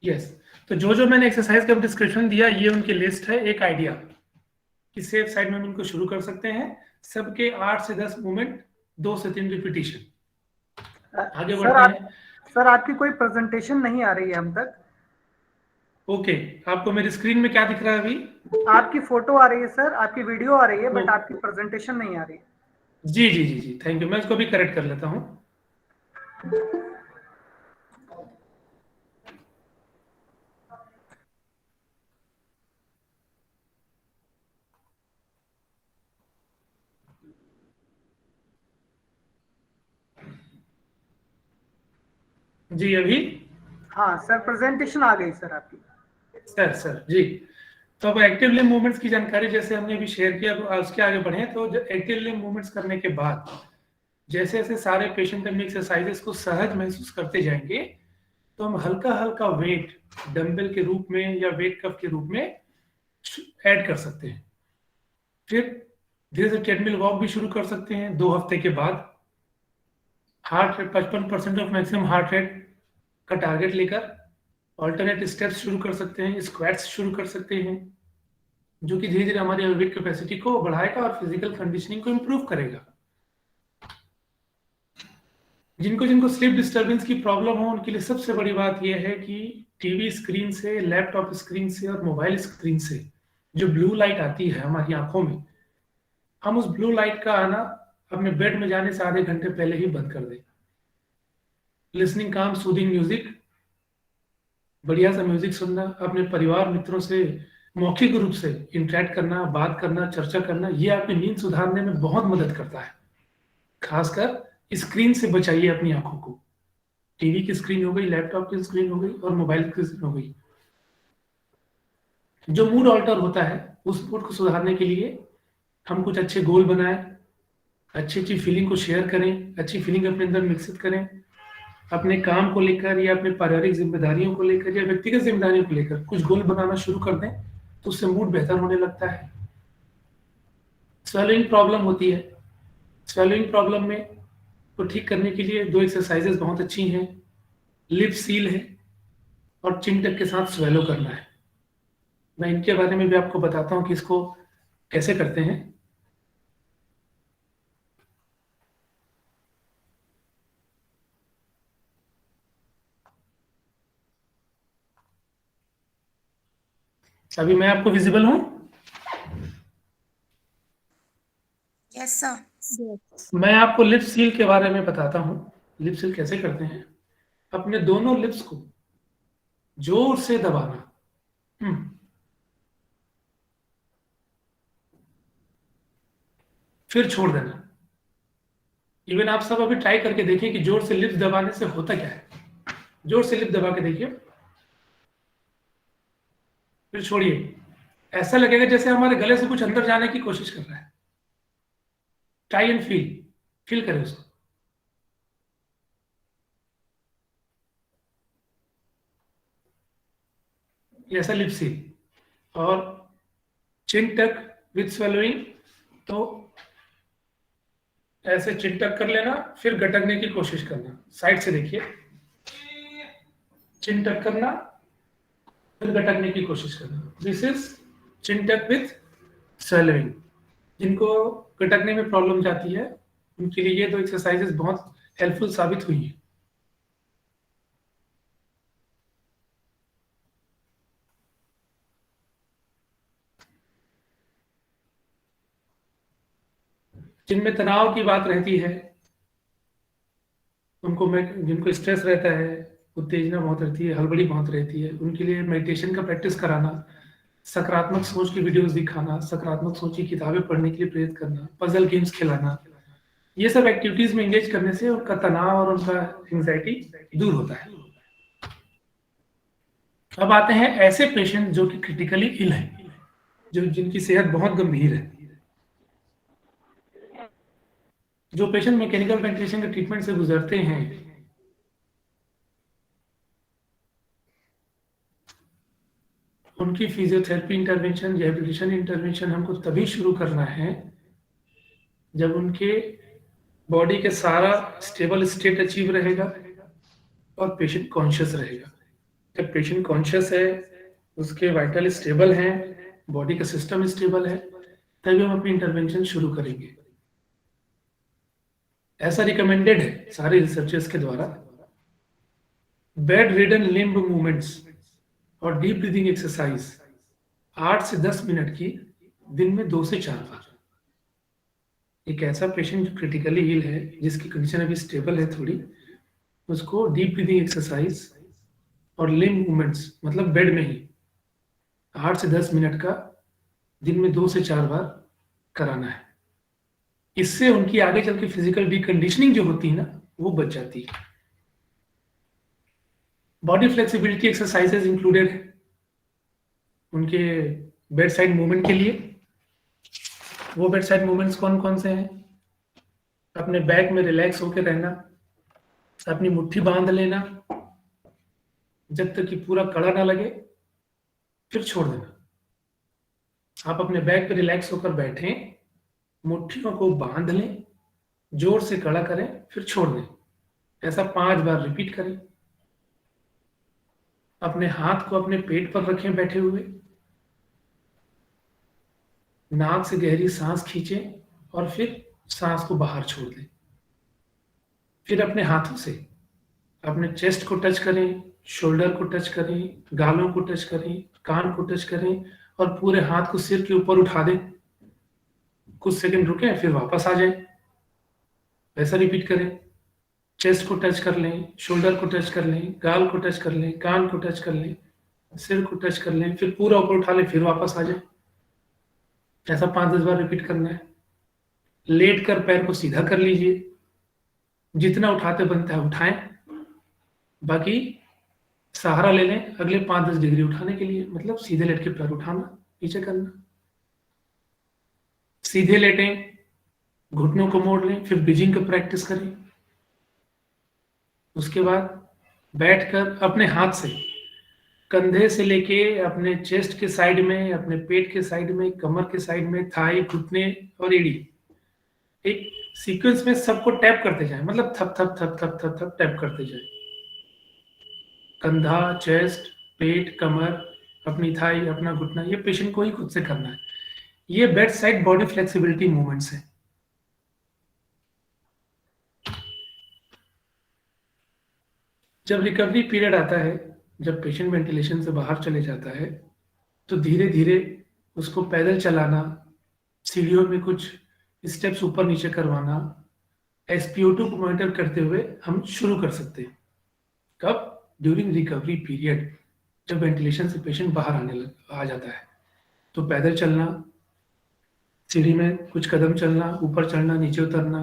यस। तो जो मैंने एक्सरसाइज का डिस्क्रिप्शन दिया, ये उनकी लिस्ट है, एक आइडिया कि सेफ साइड में हम इनको शुरू कर सकते हैं। सबके 8 से 10 मूवमेंट, 2 से 3 रिपीटिशन। आगे बढ़ते हैं। सर आपकी कोई प्रेजेंटेशन नहीं आ रही है हम तक। ओके, आपको मेरी स्क्रीन में क्या दिख रहा है अभी? आपकी फोटो आ रही है सर, आपकी वीडियो आ रही है, बट आपकी प्रेजेंटेशन नहीं आ रही है। जी जी जी जी, थैंक यू। मैं इसको भी करेक्ट कर लेता हूँ। जी अभी? हाँ सर, प्रेजेंटेशन आ गई सर आपकी। सर जी, तो अब एक्टिव लिम्ब मूवमेंट्स की जानकारी जैसे हमने अभी शेयर किया, उसके आगे बढ़े। तो एक्टिव लिम्ब मूवमेंट्स करने के बाद जैसे जैसे सारे पेशेंट अपनी एक्सरसाइजेस को सहज महसूस करते जाएंगे, तो हम हल्का हल्का वेट डंबल के रूप में या वेट कफ के रूप में ऐड कर सकते हैं। फिर धीरे से ट्रेडमिल वॉक भी शुरू कर सकते हैं 2 हफ्ते के बाद। Heart rate 55% of maximum heart rate का टारगेट लेकर ऑल्टरनेट स्टेप्स शुरू कर सकते हैं, स्क्वाट्स शुरू कर सकते हैं, जो कि धीरे धीरे हमारी एरोबिक कैपेसिटी को बढ़ाएगा और फिजिकल कंडीशनिंग को इम्प्रूव करेगा। जिनको स्लीप डिस्टर्बेंस की प्रॉब्लम हो, उनके लिए सबसे बड़ी बात यह है कि टीवी स्क्रीन से, लैपटॉप स्क्रीन से और मोबाइल स्क्रीन से जो ब्लू लाइट आती है हमारी आंखों में, हम उस ब्लू लाइट का आना अपने बेड में जाने से आधे घंटे पहले ही बंद कर दें। लिसनिंग काम सूदिंग म्यूजिक, बढ़िया सा म्यूजिक सुनना, अपने परिवार मित्रों से मौखिक रूप से इंटरेक्ट करना, बात करना, चर्चा करना, ये आपकी नींद सुधारने में बहुत मदद करता है। खासकर स्क्रीन से बचाइए अपनी आंखों को। टीवी की स्क्रीन हो गई, लैपटॉप की स्क्रीन हो गई और मोबाइल की स्क्रीन हो गई। जो मूड ऑल्टर होता है, उस मूड को सुधारने के लिए हम कुछ अच्छे गोल बनाएं, अच्छी फीलिंग को शेयर करें, अच्छी फीलिंग अपने अंदर विकसित करें। अपने काम को लेकर या अपने पारिवारिक जिम्मेदारियों को लेकर या व्यक्तिगत जिम्मेदारियों को लेकर कुछ गोल बनाना शुरू कर दें, तो उससे मूड बेहतर होने लगता है। स्वेलिंग प्रॉब्लम होती है, स्वेलिंग प्रॉब्लम में को ठीक करने के लिए 2 एक्सरसाइजेस बहुत अच्छी हैं। लिप सील है और चिन टक के साथ स्वेलो करना है। मैं इनके बारे में भी आपको बताता हूँ कि इसको कैसे करते हैं। अभी मैं आपको विजिबल हूँ? Yes sir. मैं आपको लिप सील के बारे में बताता हूँ। लिप सील कैसे करते हैं? अपने दोनों लिप्स को जोर से दबाना, फिर छोड़ देना। इवन आप सब अभी ट्राई करके देखिए कि जोर से लिप्स दबाने से होता क्या है। जोर से लिप दबा के देखिए, फिर छोड़िए। ऐसा लगेगा जैसे हमारे गले से कुछ अंदर जाने की कोशिश कर रहा है। ट्राई एंड फील करें उसको। ऐसा लिप सील और चिन टक विद स्वेलोइंग, तो ऐसे चिन टक कर लेना, फिर गटकने की कोशिश करना। साइड से देखिए, चिन टक करना, फिर गटकने की कोशिश करना। दिस इज चिन टक विद स्वेलोइंग। जिनको गटकने में प्रॉब्लम जाती है, उनके लिए ये 2 एक्सरसाइजेस बहुत हेल्पफुल साबित हुई है। जिनमें तनाव की बात रहती है, जिनको स्ट्रेस रहता है, उत्तेजना बहुत रहती है, हड़बड़ी बहुत रहती है, उनके लिए मेडिटेशन का प्रैक्टिस कराना, सकारात्मक सोच की वीडियोस दिखाना, सकारात्मक सोच की किताबें पढ़ने के लिए प्रेरित करना, पजल गेम्स खिलाना, ये सब एक्टिविटीज में एंगेज करने से उनका तनाव और उनका एंजाइटी दूर होता है। अब आते हैं ऐसे पेशेंट जो कि क्रिटिकली इल है, जिनकी सेहत बहुत गंभीर है। जो पेशेंट मैकेनिकल वेंटिलेशन के ट्रीटमेंट से गुजरते हैं, उनकी फिजियोथेरेपी इंटरवेंशन, रिहैबिलिटेशन इंटरवेंशन हमको तभी शुरू करना है जब उनके बॉडी के सारा स्टेबल स्टेट अचीव रहेगा और पेशेंट कॉन्शियस रहेगा। जब पेशेंट कॉन्शियस है, उसके वाइटल स्टेबल हैं, बॉडी का सिस्टम स्टेबल है, तभी हम अपनी इंटरवेंशन शुरू करेंगे। ऐसा रिकमेंडेड है सारे रिसर्चर्स के द्वारा। बेड रिडन लिम्ब मूवमेंट्स और डीप ब्रीदिंग एक्सरसाइज 8 से 10 मिनट की दिन में 2 से 4 बार। एक ऐसा पेशेंट जो क्रिटिकली इल है, जिसकी कंडीशन अभी स्टेबल है थोड़ी, उसको डीप ब्रीदिंग एक्सरसाइज और लिम्ब मूवमेंट्स मतलब बेड में ही 8 से 10 मिनट का दिन में 2 से 4 बार कराना है। इससे उनकी आगे चल के फिजिकल डिकंडीशनिंग जो होती है ना, वो बच जाती है। बॉडी फ्लेक्सिबिलिटी एक्सरसाइजेज इंक्लूडेड है उनके बेड साइड मूवमेंट के लिए। वो बेड साइड मूवमेंट्स कौन कौन से हैं? अपने बैक में रिलैक्स होकर रहना, अपनी मुट्ठी बांध लेना जब तक कि पूरा कड़ा ना लगे, फिर छोड़ देना। आप अपने बैक पे रिलैक्स होकर बैठें, मुट्ठियों को बांध लें, जोर से कड़ा करें, फिर छोड़ दें। ऐसा 5 बार रिपीट करें। अपने हाथ को अपने पेट पर रखें बैठे हुए, नाक से गहरी सांस खींचें और फिर सांस को बाहर छोड़ दें। फिर अपने हाथों से अपने चेस्ट को टच करें, शोल्डर को टच करें, गालों को टच करें, कान को टच करें और पूरे हाथ को सिर के ऊपर उठा दें। कुछ सेकंड रुकें, फिर वापस आ जाएं। ऐसा रिपीट करें। चेस्ट को टच कर लें, शोल्डर को टच कर लें, गाल को टच कर लें, कान को टच कर लें, सिर को टच कर लें, फिर पूरा ऊपर उठा लें, फिर वापस आ जाए। ऐसा 5-10 बार रिपीट करना है। लेट कर पैर को सीधा कर लीजिए, जितना उठाते बनता है उठाएं, बाकी सहारा ले लें अगले 5-10 डिग्री उठाने के लिए, मतलब सीधे लेट के पैर उठाना, पीछे करना। सीधे लेटें, घुटनों को मोड़ लें, फिर ब्रीजिंग का प्रैक्टिस करें। उसके बाद बैठकर अपने हाथ से कंधे से लेके अपने चेस्ट के साइड में, अपने पेट के साइड में, कमर के साइड में, थाई, घुटने और एड़ी, एक सीक्वेंस में सबको टैप करते जाएं, मतलब थप थप थप थप थप थप टैप करते जाएं। कंधा, चेस्ट, पेट, कमर, अपनी थाई, अपना घुटना, ये पेशेंट को ही खुद से करना है। ये bed side body flexibility movements है। जब रिकवरी पीरियड आता है, जब पेशेंट वेंटिलेशन से बाहर चले जाता है, तो धीरे धीरे उसको पैदल चलाना, सीढ़ियों में कुछ स्टेप्स ऊपर नीचे करवाना, SpO2 को मॉनिटर करते हुए हम शुरू कर सकते हैं। कब? ड्यूरिंग रिकवरी पीरियड, जब वेंटिलेशन से पेशेंट बाहर आ जाता है। तो पैदल चलना, सीढ़ी में कुछ कदम चलना, ऊपर चढ़ना, नीचे उतरना,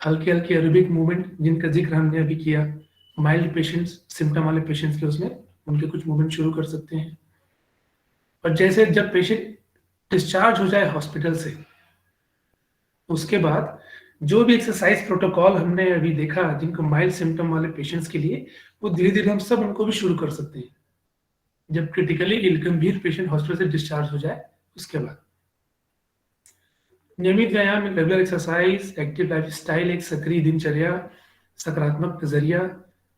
हल्के हल्के एरोबिक मूवमेंट जिनका जिक्र हमने अभी किया, माइल्ड पेशेंट्स, सिम्टम वाले पेशेंट्स के उसमें उनके कुछ मूवमेंट शुरू कर सकते हैं। और जैसे जब पेशेंट डिस्चार्ज हो जाए हॉस्पिटल से, उसके बाद जो भी एक्सरसाइज प्रोटोकॉल हमने अभी देखा जिनको माइल्ड सिम्टम वाले पेशेंट्स के लिए, वो धीरे धीरे हम सब उनको भी शुरू कर सकते हैं जब क्रिटिकली इल गंभीर पेशेंट हॉस्पिटल से डिस्चार्ज हो जाए। उसके बाद नियमित व्यायाम, रेगुलर एक्सरसाइज, एक्टिव लाइफस्टाइल, एक सक्रिय दिनचर्या, सकारात्मक नजरिया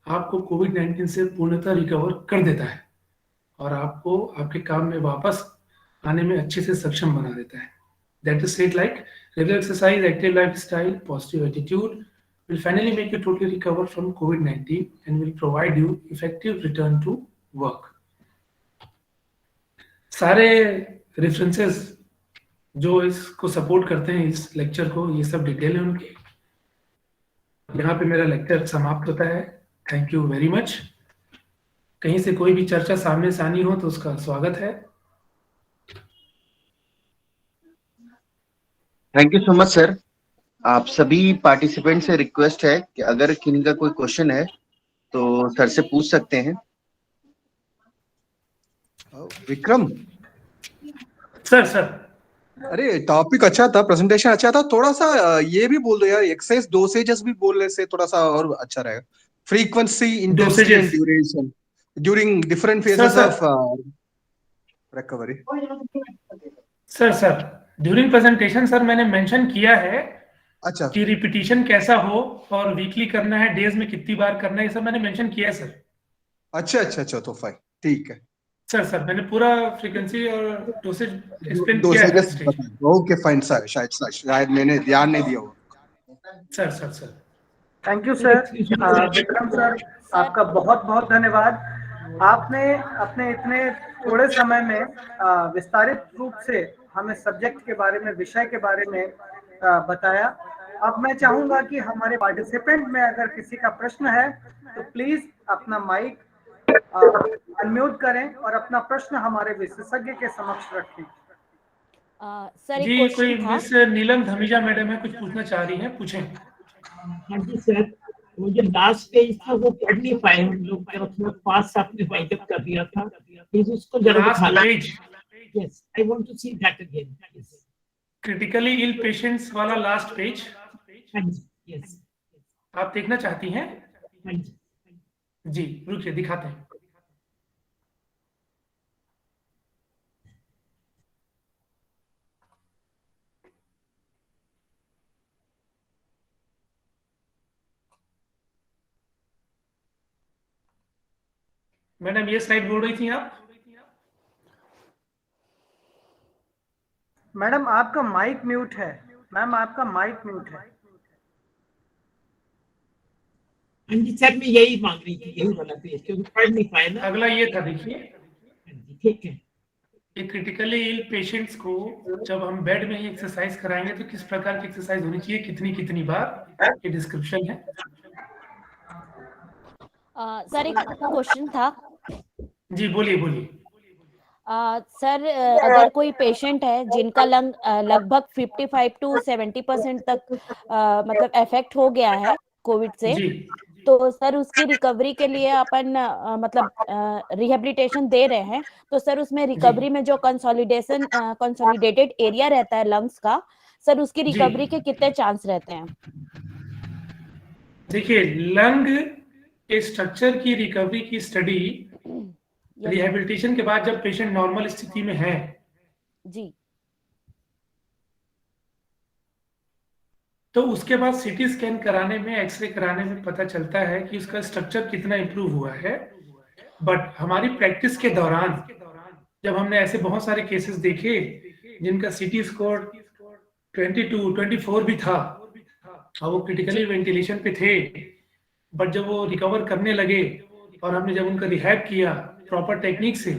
आपको कोविड-19 से पूर्णतः रिकवर कर देता है और आपको आपके काम में वापस आने में अच्छे से सक्षम बना देता है। That is said like regular exercise, active lifestyle, positive attitude will finally make you totally recover from COVID-19 and will provide you effective return to work. सारे रेफरेंसेस जो इसको सपोर्ट करते हैं इस लेक्चर को, ये सब डिटेल है उनकी। यहाँ पे मेरा लेक्चर समाप्त होता है। Thank you very much. कहीं से कोई भी चर्चा सामने से आनी हो तो उसका स्वागत है। Thank you so much sir. आप सभी पार्टिसिपेंट से रिक्वेस्ट है कि अगर किसी का कोई क्वेश्चन है तो सर से पूछ सकते हैं। विक्रम, सर अरे टॉपिक अच्छा था, प्रेजेंटेशन अच्छा था, थोड़ा सा ये भी बोल दो यार, एक्सरसाइज डोसेजेस भी बोलने से थोड़ा सा और अच्छा रहेगा। Frequency, intensity and duration during different phases of recovery. Sir during presentation sir मैंने मेंशन किया है अच्छा कि रिपीटिशन कैसा हो और वीकली करना है, डेज में कितनी बार करना है, ये सब मैंने मेंशन किया है सर। अच्छा तो फाइन, ठीक है सर मैंने पूरा फ्रीक्वेंसी और डोसेज एक्सप्लेन किया है डोसेजेस स्टेज। बताओ। ओके फाइन सर, शायद मैंने ध्यान नहीं दिया होगा। Sir thank you sir. Vikram sir, आपका बहुत बहुत धन्यवाद। आपने अपने इतने थोड़े समय में विस्तारित रूप से हमें सब्जेक्ट के बारे में, विषय के बारे में बताया। अब मैं चाहूंगा कि हमारे पार्टिसिपेंट में अगर किसी का प्रश्न है तो प्लीज अपना माइक अनम्यूट करें और अपना प्रश्न हमारे विशेषज्ञ के समक्ष रखें। सर एक जी, कोई क्वेश्चन था। मिस नीलम धमीजा मैडम है, कुछ पूछना चाह रही हैं, पूछें। हाँ जी सर, वो जो लास्ट पेज था वो पढ़ नहीं पाए हम लोग, थोड़ा फास्ट आपने वाइंड अप कर दिया था, प्लीज उसको जरा दिखाना। Yes, I want to see that again. Critically ill patients वाला लास्ट पेज। हाँ जी, यस आप देखना चाहती हैं? हाँ जी जी, रुकिए दिखाते हैं। मैडम ये स्लाइड बोल रही थी आप? मैडम आपका माइक म्यूट है। मैम आपका माइक म्यूट है। हाँ जी सर, मैं यही मांग रही थी, यही वाला पेज, क्योंकि पढ़ नहीं पाए ना। अगला ये था, देखिए। हाँ जी ठीक है। ये क्रिटिकली इल पेशेंट्स को जब हम बेड में ही एक्सरसाइज कराएंगे तो किस प्रकार की एक्सरसाइज होनी चाहिए, कितनी बार, ये डिस्क्रिप्शन है। सर एक क्वेश्चन था। जी बोलिए। सर अगर कोई पेशेंट है जिनका लंग लगभग 55 टू 70% तक मतलब इफेक्ट हो गया है कोविड से, जी तो सर उसकी रिकवरी के लिए अपन मतलब रिहेबिलिटेशन दे रहे हैं, तो सर उसमें रिकवरी में जो कंसोलिडेटेड एरिया रहता है लंग्स का, सर उसकी रिकवरी के कितने चांस रहते हैं? देखिए, लंग के स्ट्रक्चर की रिकवरी की स्टडी रिहेबिलिटेशन के बाद जब पेशेंट नॉर्मल स्थिति में है जी, तो उसके बाद सीटी स्कैन कराने में, एक्सरे कराने में पता चलता है कि उसका स्ट्रक्चर कितना इंप्रूव हुआ है। बट हमारी प्रैक्टिस के दौरान जब हमने ऐसे बहुत सारे केसेस देखे जिनका सीटी स्कोर 22, 24 भी था और वो क्रिटिकली वेंटिलेशन पे थे, बट जब वो रिकवर करने लगे और हमने जब उनका रिहैब किया प्रॉपर टेक्निक से,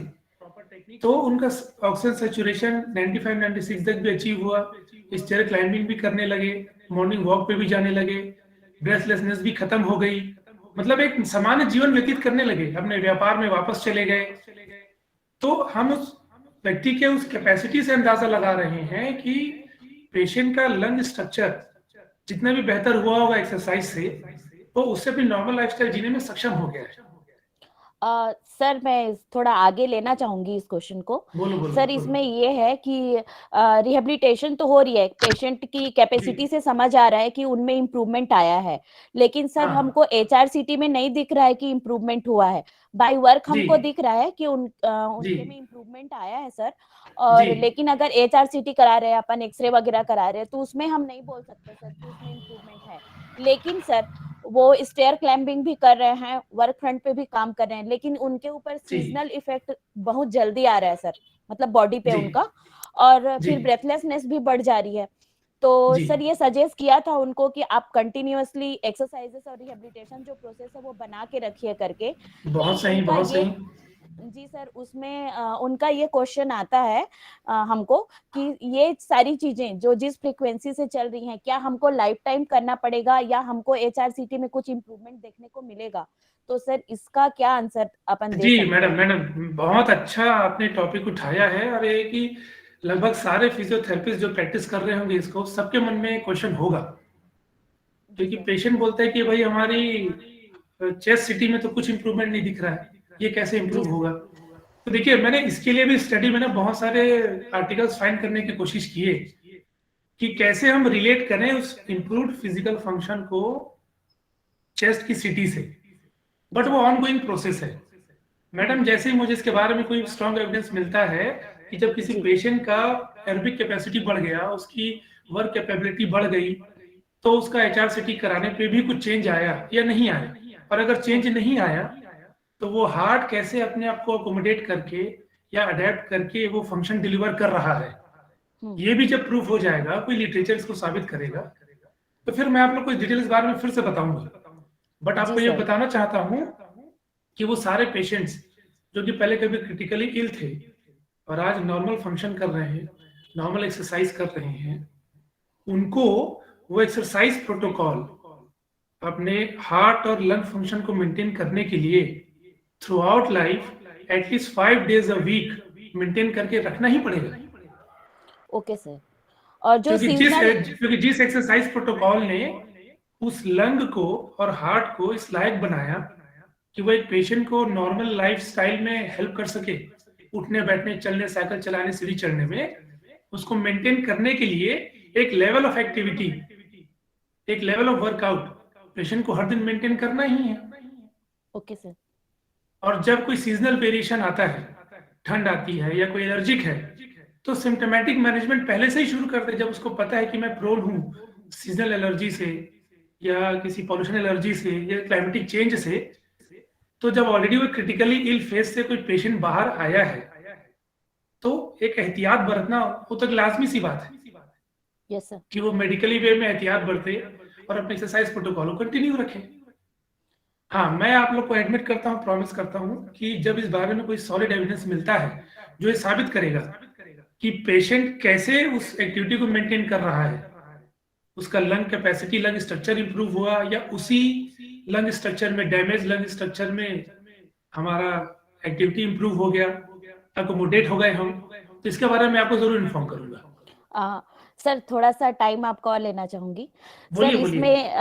तो उनका ऑक्सीजन सैचुरेशन 95-96 तक भी अचीव हुआ। स्टेयर क्लाइंबिंग भी करने लगे, मॉर्निंग वॉक पे भी जाने लगे, ब्रेथलेसनेस भी खत्म हो गई, मतलब एक सामान्य जीवन व्यतीत करने लगे, अपने व्यापार में वापस चले गए। तो हम उस व्यक्ति के उस कैपेसिटी से अंदाजा लगा रहे हैं कि पेशेंट का लंग स्ट्रक्चर जितना भी बेहतर हुआ होगा एक्सरसाइज से, तो उससे अपनी नॉर्मल लाइफस्टाइल जीने में सक्षम हो गया है। सर मैं थोड़ा आगे लेना चाहूंगी इस क्वेश्चन को। बोलो, सर इसमें ये है कि रिहेबिलिटेशन तो हो रही है, पेशेंट की कैपेसिटी से समझ आ रहा है कि उनमें इम्प्रूवमेंट आया है, लेकिन सर हमको HRCT में नहीं दिख रहा है कि इम्प्रूवमेंट हुआ है। बाय वर्क हमको दिख रहा है कि उनके में इम्प्रूवमेंट आया है सर। और लेकिन अगर HRCT करा रहे हैं अपन, एक्सरे वगैरह करा रहे हैं, तो उसमें हम नहीं बोल सकते सर कि उसमें इम्प्रूवमेंट है। लेकिन सर वो स्टेयर क्लाइंबिंग भी कर रहे हैं, वर्क फ्रंट पे भी काम कर रहे हैं, लेकिन उनके ऊपर सीजनल इफेक्ट बहुत जल्दी आ रहा है सर, मतलब बॉडी पे उनका, और फिर ब्रेथलेसनेस भी बढ़ जा रही है। तो सर ये सजेस्ट किया था उनको कि आप कंटिन्यूअसली एक्सरसाइजेस और रिहेबिलिटेशन जो प्रोसेस है वो बना के रखिए करके। बहुत सही। जी सर, उसमें उनका ये क्वेश्चन आता है हमको कि ये सारी चीजें जो जिस फ्रीक्वेंसी से चल रही हैं, क्या हमको लाइफ टाइम करना पड़ेगा या हमको HRCT में कुछ इम्प्रूवमेंट देखने को मिलेगा? तो सर इसका क्या आंसर अपन दे जी सकते मैडम, हैं? मैडम बहुत अच्छा आपने टॉपिक उठाया है। और ये कि लगभग सारे फिजियोथेरेपिस्ट जो प्रैक्टिस कर रहे होंगे इसको, सबके मन में क्वेश्चन होगा, क्योंकि पेशेंट बोलता है कि भाई हमारी चेस्ट सिटी में तो कुछ इंप्रूवमेंट नहीं दिख रहा है, ये कैसे इंप्रूव होगा? तो देखिए, मैंने इसके लिए भी स्टडी में बहुत सारे आर्टिकल्स फाइंड करने की कोशिश की है कि कैसे हम रिलेट करें उस इंप्रूव्ड फिजिकल फंक्शन को चेस्ट की सिटी से, बट वो ऑनगोइंग प्रोसेस है मैडम। जैसे ही मुझे इसके बारे में कोई स्ट्रॉन्ग एविडेंस मिलता है कि जब किसी पेशेंट का एरोबिक कैपेसिटी बढ़ गया, उसकी वर्क कैपेबिलिटी बढ़ गई, तो उसका HRCT कराने पे भी कुछ चेंज आया या नहीं आया, और अगर चेंज नहीं आया तो वो हार्ट कैसे अपने आप को अकोमोडेट करके या अडेप्ट करके वो फंक्शन डिलीवर कर रहा है, ये भी जब प्रूफ हो जाएगा, कोई लिटरेचर इसको साबित करेगा, तो फिर मैं आप लोग को डिटेल इस बारे में फिर से बताऊंगा। बट आपको ये बताना चाहता हूं कि वो सारे पेशेंट्स जो कि पहले कभी क्रिटिकली इल थे और आज नॉर्मल फंक्शन कर रहे हैं, नॉर्मल एक्सरसाइज कर रहे हैं, उनको वो एक्सरसाइज प्रोटोकॉल अपने हार्ट और लंग फंक्शन को मेंटेन करने के लिए through out life at least 5 days a week maintain करके रखना ही पड़ेगा। Okay sir. और जो क्योंकि जिस एक्सरसाइज प्रोटोकॉल ने उस लंग को और हार्ट को इस लायक बनाया कि वो एक पेशेंट को नॉर्मल लाइफ स्टाइल में हेल्प कर सके, उठने बैठने, चलने, साइकिल चलाने, सीढ़ी चढ़ने में, उसको मेंटेन करने के लिए एक लेवल ऑफ एक्टिविटी, एक लेवल ऑफ वर्कआउट पेशेंट को हर दिन मेंटेन करना ही है। Okay sir. और जब कोई सीजनल वेरिएशन आता है, ठंड आती है या कोई एलर्जिक है, तो सिम्टोमेटिक मैनेजमेंट पहले से ही शुरू कर दे। जब उसको पता है कि मैं प्रोन हूँ सीजनल एलर्जी से या किसी पॉल्यूशन एलर्जी से या क्लाइमेटिक चेंज से, तो जब ऑलरेडी वो क्रिटिकली इल फेज से कोई पेशेंट बाहर आया है, तो एक एहतियात बरतना वो तो लाजमी सी बात है। Yes sir. कि वो मेडिकली वे में एहतियात बरते और अपने एक्सरसाइज प्रोटोकॉल को कंटिन्यू रखें। हाँ, मैं आप लोग को एडमिट करता हूँ, प्रॉमिस करता हूँ कि जब इस बारे में कोई सॉलिड एविडेंस मिलता है जो ये साबित करेगा कि पेशेंट कैसे उस एक्टिविटी को मेंटेन कर रहा है, उसका lung capacity, lung structure improve हुआ या उसी लंग स्ट्रक्चर में, डैमेज लंग स्ट्रक्चर में हमारा एक्टिविटी इंप्रूव हो गया, अकोमोडेट हो गए हम, तो इसके बारे में आपको जरूर इन्फॉर्म करूंगा। सर थोड़ा सा टाइम आपका और लेना चाहूंगी बोलिए, सर। इसमें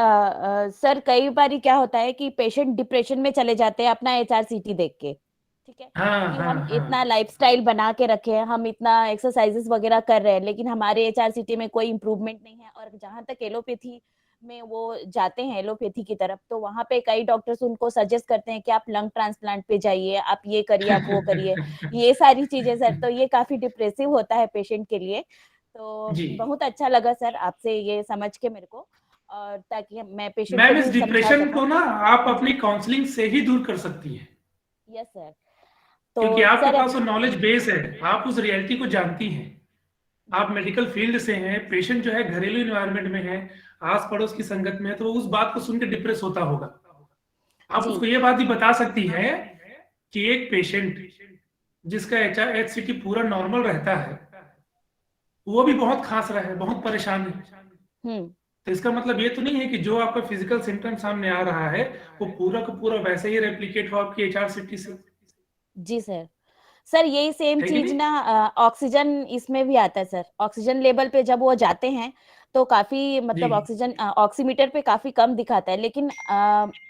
सर कई बार क्या होता है कि पेशेंट डिप्रेशन में चले जाते हैं अपना HRCT देख के, ठीक है, कि हम इतना लाइफस्टाइल बना के रखे हैं, हम इतना एक्सरसाइजेस वगैरह कर रहे हैं, लेकिन हमारे HRCT में कोई इम्प्रूवमेंट नहीं है। और जहां तक एलोपैथी में वो जाते हैं, एलोपैथी की तरफ, तो वहां पे कई डॉक्टर्स उनको सजेस्ट करते हैं कि आप लंग ट्रांसप्लांट पे जाइए, आप ये करिए, आप वो करिए, ये सारी चीजें सर। तो ये काफी डिप्रेसिव होता है पेशेंट के लिए। तो बहुत अच्छा लगा सर आपसे ये समझ के मेरे को, और ताकि मैं पेशेंट मैम इस डिप्रेशन को ना आप अपनी काउंसलिंग से ही दूर कर सकती हैं। Yes sir. तो क्योंकि आपके पास वो नॉलेज बेस है, आप उस रियलिटी को जानती हैं, आप मेडिकल फील्ड से हैं, पेशेंट जो है घरेलू इन्वायरमेंट में है, आस पड़ोस की संगत में है, तो उस बात को सुन के डिप्रेस होता होगा। आप उसको ये बात भी बता सकती है कि एक पेशेंट जिसका HRCT पूरा नॉर्मल रहता है, वो भी बहुत खास रहा है, बहुत परेशान है। तो इसका मतलब ये तो नहीं है कि जो आपका फिजिकल सिम्टम सामने आ रहा है वो पूरा का पूरा वैसे ही रेप्लिकेट हो आपकी HRCT से। जी सर यही सेम चीज ना ऑक्सीजन इसमें भी आता है सर। ऑक्सीजन लेवल पे जब वो जाते हैं तो काफी मतलब ऑक्सीजन ऑक्सीमीटर पे काफी कम दिखाता है, लेकिन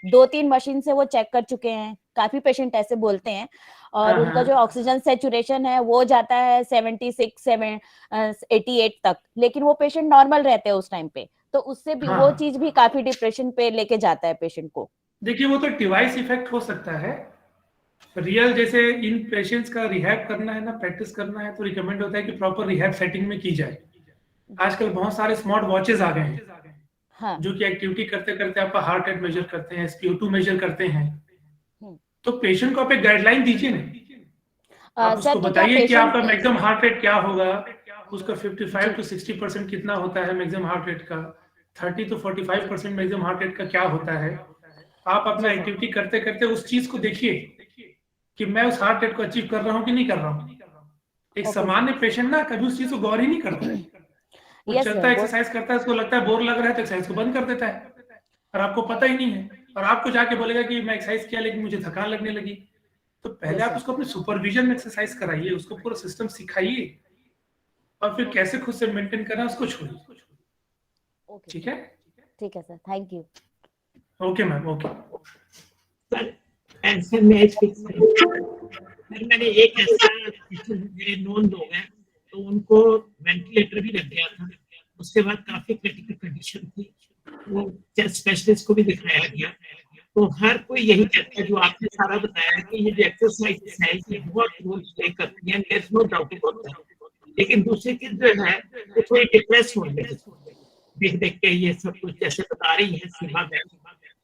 2-3 मशीन से वो चेक कर चुके हैं, काफी पेशेंट ऐसे बोलते हैं, और उनका जो ऑक्सीजन सैचुरेशन है वो जाता है 76-88 तक, लेकिन वो पेशेंट नॉर्मल रहते हैं उस टाइम पे। तो उससे भी वो चीज भी काफी डिप्रेशन पे लेके जाता है पेशेंट को। देखिए वो तो डिवाइस इफेक्ट हो सकता है, रियल जैसे इन पेशेंट्स का रिहैब करना है ना, प्रैक्टिस करना है, तो रिकमेंड होता है कि प्रॉपर रिहैब सेटिंग में की जाए। आजकल बहुत सारे स्मार्ट वॉचेस आ गए हैं जो कि एक्टिविटी करते करते आपका हार्ट रेट मेजर करते हैं, SpO2 मेजर करते हैं। तो पेशेंट को आप एक गाइडलाइन दीजिए ना, आप उसको बताइए कि आपका मैक्सिमम हार्ट रेट क्या होगा, उसका 55 to 60% कितना होता है मैक्सिमम हार्ट रेट का, 30 to 45% मैक्सिमम हार्ट रेट का क्या होता है। आप अपना एक्टिविटी करते करते उस चीज को देखिए कि मैं उस हार्ट रेट को अचीव कर रहा हूँ कि नहीं कर रहा हूँ। एक सामान्य पेशेंट ना कभी उस चीज को गौर ही नहीं करता है, वो चलता है, एक्सरसाइज करता है, उसको लगता है बोर लग रहा है तो एक्सरसाइज को बंद कर देता है, और आपको पता ही नहीं है, और आपको जाके बोलेगा कि मैं एक्सरसाइज किया लेकिन मुझे थकान लगने लगी। तो पहले आप उसको अपने सुपरविजन में एक्सरसाइज कराइए, उसको पूरा सिस्टम सिखाइए, और फिर कैसे खुद से मेंटेन करना उसको छोड़िए। ठीक है sir, thank you. Okay ma'am, okay sir. ऐसे में सर मैंने एक ऐसा मेरे नोन लोग हैं तो उनको वेंटिलेटर भी लग गया था, उसके बाद काफी क्रिटिकल कंडीशन थी, वो चेस्ट स्पेशलिस्ट को भी दिखाया गया। तो हर कोई यही कहता है जो आपने सारा बताया कि ये जो एक्सरसाइज है ये बहुत रोल प्ले करती है, there is no doubt about that. लेकिन दूसरी चीज जो है वो थोड़ी डिप्रेस होने देख देख के ये सब कुछ जैसे बता रही है सीमा मैम,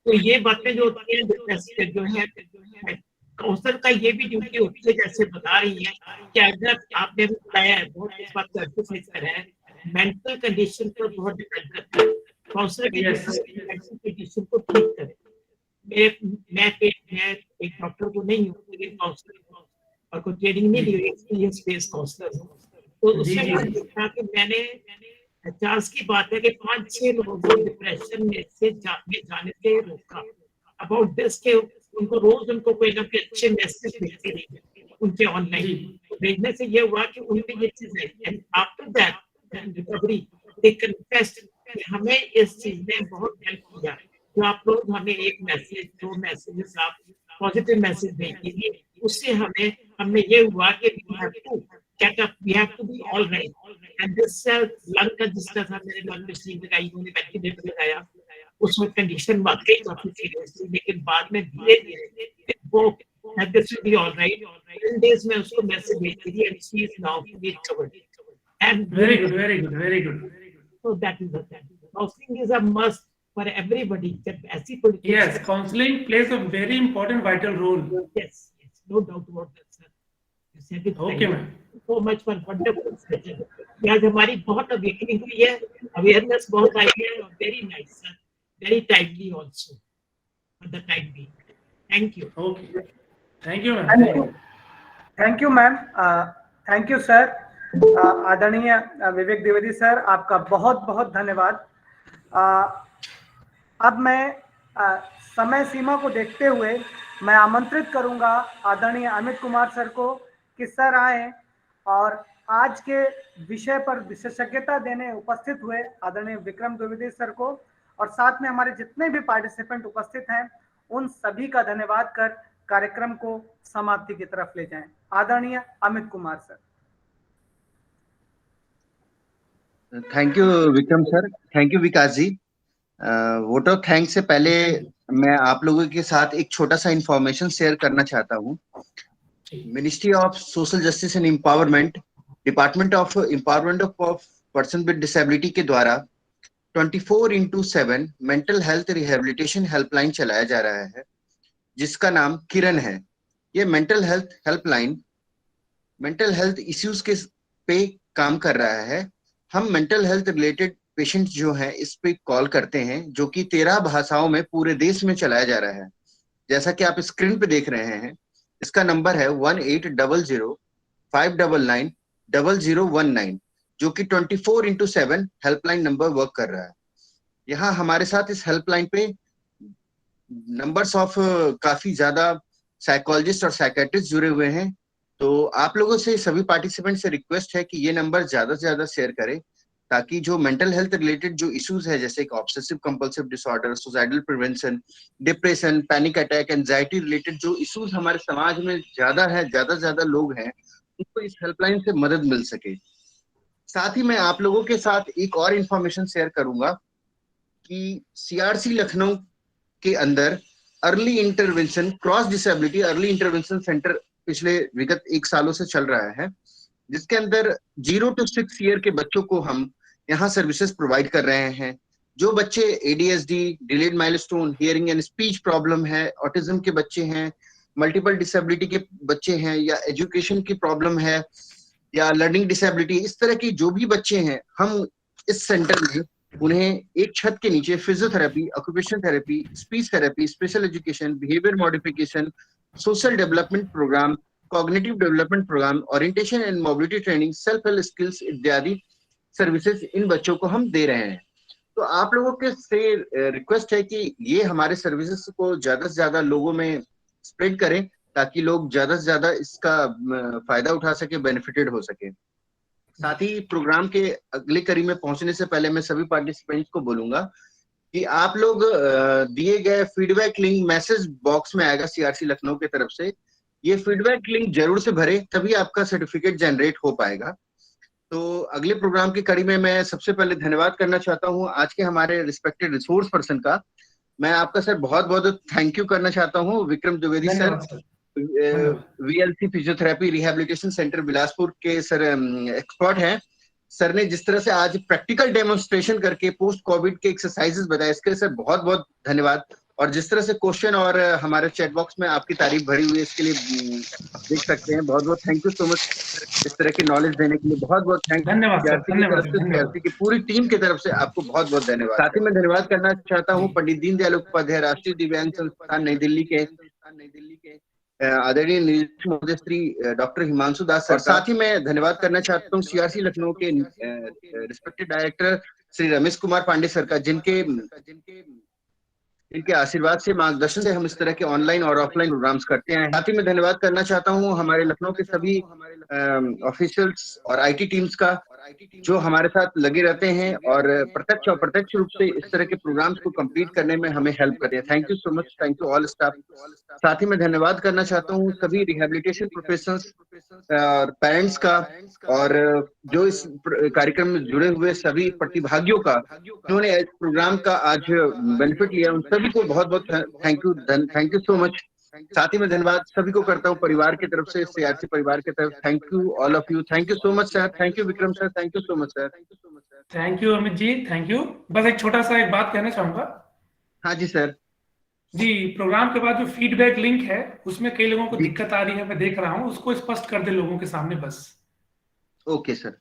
तो ये बातें जो होती है डिप्रेस के जो है काउंसलर का ये भी ड्यूटी होती है जैसे बता रही है कि अगर आपने भी बताया है बहुत इस बात को एम्फसाइज करा है, मेंटल कंडीशन पर बहुत डिपेंड करता है काउंसलर की मेंटल कंडीशन को ठीक करे। मैं एक डॉक्टर को नहीं हूँ, लेकिन काउंसलर और कोई ट्रेनिंग नहीं ली, एक्सपीरियंस बेस्ड काउंसलर हूँ। तो उसमें देखा कि मैंने चांस की बात है कि 5-6 लोगों को डिप्रेशन में से जाने से रोका अबाउट दिस के उनको रोज उनको कोई ना कोई अच्छे मैसेज भेजते रहिए उनके ऑनलाइन भेजने से ये हुआ कि उनमें ये चीज है। And after that recovery they confessed कि हमें इस चीज ने बहुत हेल्प किया। तो आप लोग हमें एक मैसेज 2 मैसेजेस आप पॉजिटिव मैसेज भेज दीजिए, उससे हमें ये हुआ कि we have to get up, we have to be all right. And this lung का जिसका था मेरे लंग में स्लीव लगाई, उन्होंने वेंटिलेटर लगाया, उसमें कंडीशन वाकई काफी सीरियस थी, लेकिन बाद में धीरे धीरे वो this will be all right 10 days में उसको मैसेज भेज दी and she is now recovered. And very good. So that is the thing. Counseling is a must for everybody. जब ऐसी कोई Yes, counseling plays a very important vital role. Yes, no doubt about that, sir. You said it. Okay, ma'am. So much for wonderful session. आज हमारी बहुत awakening हुई है, awareness बहुत आई है, और very nice, sir. Very timely also for the time being. Thank you. Okay. Thank you, ma'am. Thank you, ma'am. Thank you, sir. आदरणीय विवेक Dwivedi sir, आपका बहुत बहुत धन्यवाद। अब मैं समय सीमा को देखते हुए मैं आमंत्रित करूंगा आदरणीय अमित कुमार सर को कि सर आए और आज के विषय पर विशेषज्ञता देने उपस्थित हुए आदरणीय विक्रम द्विवेदी सर को और साथ में हमारे जितने भी पार्टिसिपेंट उपस्थित हैं उन सभी का धन्यवाद कर कार्यक्रम को समाप्ति की तरफ ले जाएं। आदरणीय Amit Kumar sir. Thank you Vikram sir, thank you Vikas ji. Vote of thanks से पहले मैं आप लोगों के साथ एक छोटा सा इंफॉर्मेशन शेयर करना चाहता हूँ। Ministry of social justice and empowerment, department of empowerment of person with disability के द्वारा 24/7 मेंटल हेल्थ रिहेबिलिटेशन हेल्पलाइन चलाया जा रहा है, जिसका नाम किरण है। ये mental health helpline mental health issues के पे काम कर रहा है। हम मेंटल हेल्थ रिलेटेड पेशेंट जो हैं इस पे कॉल करते हैं, जो कि 13 भाषाओं में पूरे देश में चलाया जा रहा है। जैसा कि आप स्क्रीन पे देख रहे हैं, इसका नंबर है 1800-599-0019, जो कि 24/7 हेल्पलाइन नंबर वर्क कर रहा है। यहाँ हमारे साथ इस हेल्पलाइन पे नंबर्स ऑफ काफी ज्यादा साइकोलॉजिस्ट और साइकेट्रिस्ट जुड़े हुए हैं। तो आप लोगों से सभी पार्टिसिपेंट से रिक्वेस्ट है कि ये नंबर ज्यादा से ज्यादा शेयर करें, ताकि जो मेंटल हेल्थ रिलेटेड जो इश्यूज है, जैसे obsessive compulsive disorder, suicidal prevention, depression, panic attack, anxiety related जो इश्यूज हमारे समाज में ज्यादा है, ज्यादा से ज्यादा लोग हैं, उनको इस हेल्पलाइन से मदद मिल सके। साथ ही मैं आप लोगों के साथ एक और इन्फॉर्मेशन शेयर करूंगा कि सीआरसी लखनऊ के अंदर early intervention cross disability early intervention centre पिछले विगत 1 सालों से चल रहा है, जिसके अंदर 0 to 6 ईयर के बच्चों को हम यहाँ सर्विसेज प्रोवाइड कर रहे हैं। जो बच्चे ADHD, delayed milestone, hearing and speech problem है, ऑटिज्म के बच्चे हैं, मल्टीपल डिसेबिलिटी के बच्चे हैं, या एजुकेशन की प्रॉब्लम है, या लर्निंग डिसेबिलिटी, इस तरह की जो भी बच्चे हैं, हम इस सेंटर में उन्हें एक छत के नीचे physiotherapy, occupation therapy, speech therapy, special education, behaviour modification, social development programme, cognitive development programme, orientation and mobility training, self help skills इत्यादि सर्विसेज इन बच्चों को हम दे रहे हैं। तो आप लोगों के से रिक्वेस्ट है कि ये हमारे सर्विसेज को ज्यादा से ज्यादा लोगों में स्प्रेड करें, ताकि लोग ज्यादा से ज्यादा इसका फायदा उठा सके, बेनिफिटेड हो सके। साथ ही प्रोग्राम के अगले कड़ी में पहुंचने से पहले मैं सभी पार्टिसिपेंट्स को बोलूंगा कि आप लोग दिए गए फीडबैक लिंक मैसेज बॉक्स में आएगा सीआरसी लखनऊ की तरफ से, ये फीडबैक लिंक जरूर से भरे, तभी आपका सर्टिफिकेट जनरेट हो पाएगा। तो अगले प्रोग्राम की कड़ी में मैं सबसे पहले धन्यवाद करना चाहता हूँ आज के हमारे रिस्पेक्टेड रिसोर्स पर्सन का। मैं आपका सर बहुत बहुत थैंक यू करना चाहता हूँ, Vikram Dwivedi sir, VLC physiotherapy rehabilitation centre Bilaspur के सर एक्सपर्ट हैं। सर ने जिस तरह से आज प्रैक्टिकल डेमोन्स्ट्रेशन करके पोस्ट कोविड के एक्सरसाइजेस बताए, इसके लिए सर बहुत बहुत धन्यवाद। और जिस तरह से क्वेश्चन और हमारे चैट बॉक्स में आपकी तारीफ भरी हुई है, इसके लिए देख सकते हैं। बहुत बहुत थैंक यू सो मच इस तरह की नॉलेज देने के लिए। बहुत बहुत थैंक यू की पूरी टीम की तरफ से आपको बहुत बहुत धन्यवाद। साथ ही मैं धन्यवाद करना चाहता हूँ पंडित दीनदयाल उपाध्याय राष्ट्रीय दिव्यांग संस्थान नई दिल्ली के आदरणीय निदेशक महोदय श्री डॉक्टर हिमांशु दास सर। साथ ही मैं धन्यवाद करना चाहता हूँ सीआरसी लखनऊ के respected director Shri Ramesh Kumar Pandey sir का, इनके आशीर्वाद से, मार्गदर्शन से हम इस तरह के ऑनलाइन और ऑफलाइन प्रोग्राम्स करते हैं। साथ ही मैं धन्यवाद करना चाहता हूँ हमारे लखनऊ के सभी ऑफिशियल्स और आईटी टीम्स का, जो हमारे साथ लगे रहते हैं और प्रत्यक्ष और अप्रत्यक्ष रूप से इस तरह के प्रोग्राम्स को कंप्लीट करने में हमें हेल्प करते हैं। Thank you so much, thank you all staff. साथ ही मैं धन्यवाद करना चाहता हूँ सभी रिहैबिलिटेशन प्रोफेशनल्स और पेरेंट्स का, और जो इस कार्यक्रम में जुड़े हुए सभी प्रतिभागियों का, जिन्होंने इस प्रोग्राम का आज बेनिफिट लिया, उन सभी को बहुत बहुत थैंक यू सो मच। साथ ही मैं धन्यवाद सभी को करता हूँ परिवार की तरफ से, सीआरसी परिवार की तरफ। Thank you all of you, thank you so much sir, thank you Vikram sir, thank you so much sir. Thank you Amit ji, thank you. बस एक छोटा सा एक बात कहना चाहूंगा। हाँ जी सर। जी, प्रोग्राम के बाद जो फीडबैक लिंक है उसमें कई लोगों को दिक्कत आ रही है, मैं देख रहा हूँ, उसको स्पष्ट कर दे लोगों के सामने बस। Okay sir.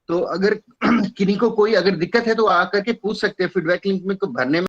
तो अगर किन्हीं को कोई अगर दिक्कत है तो आकर के पूछ सकते हैं, फीडबैक लिंक में को भरने में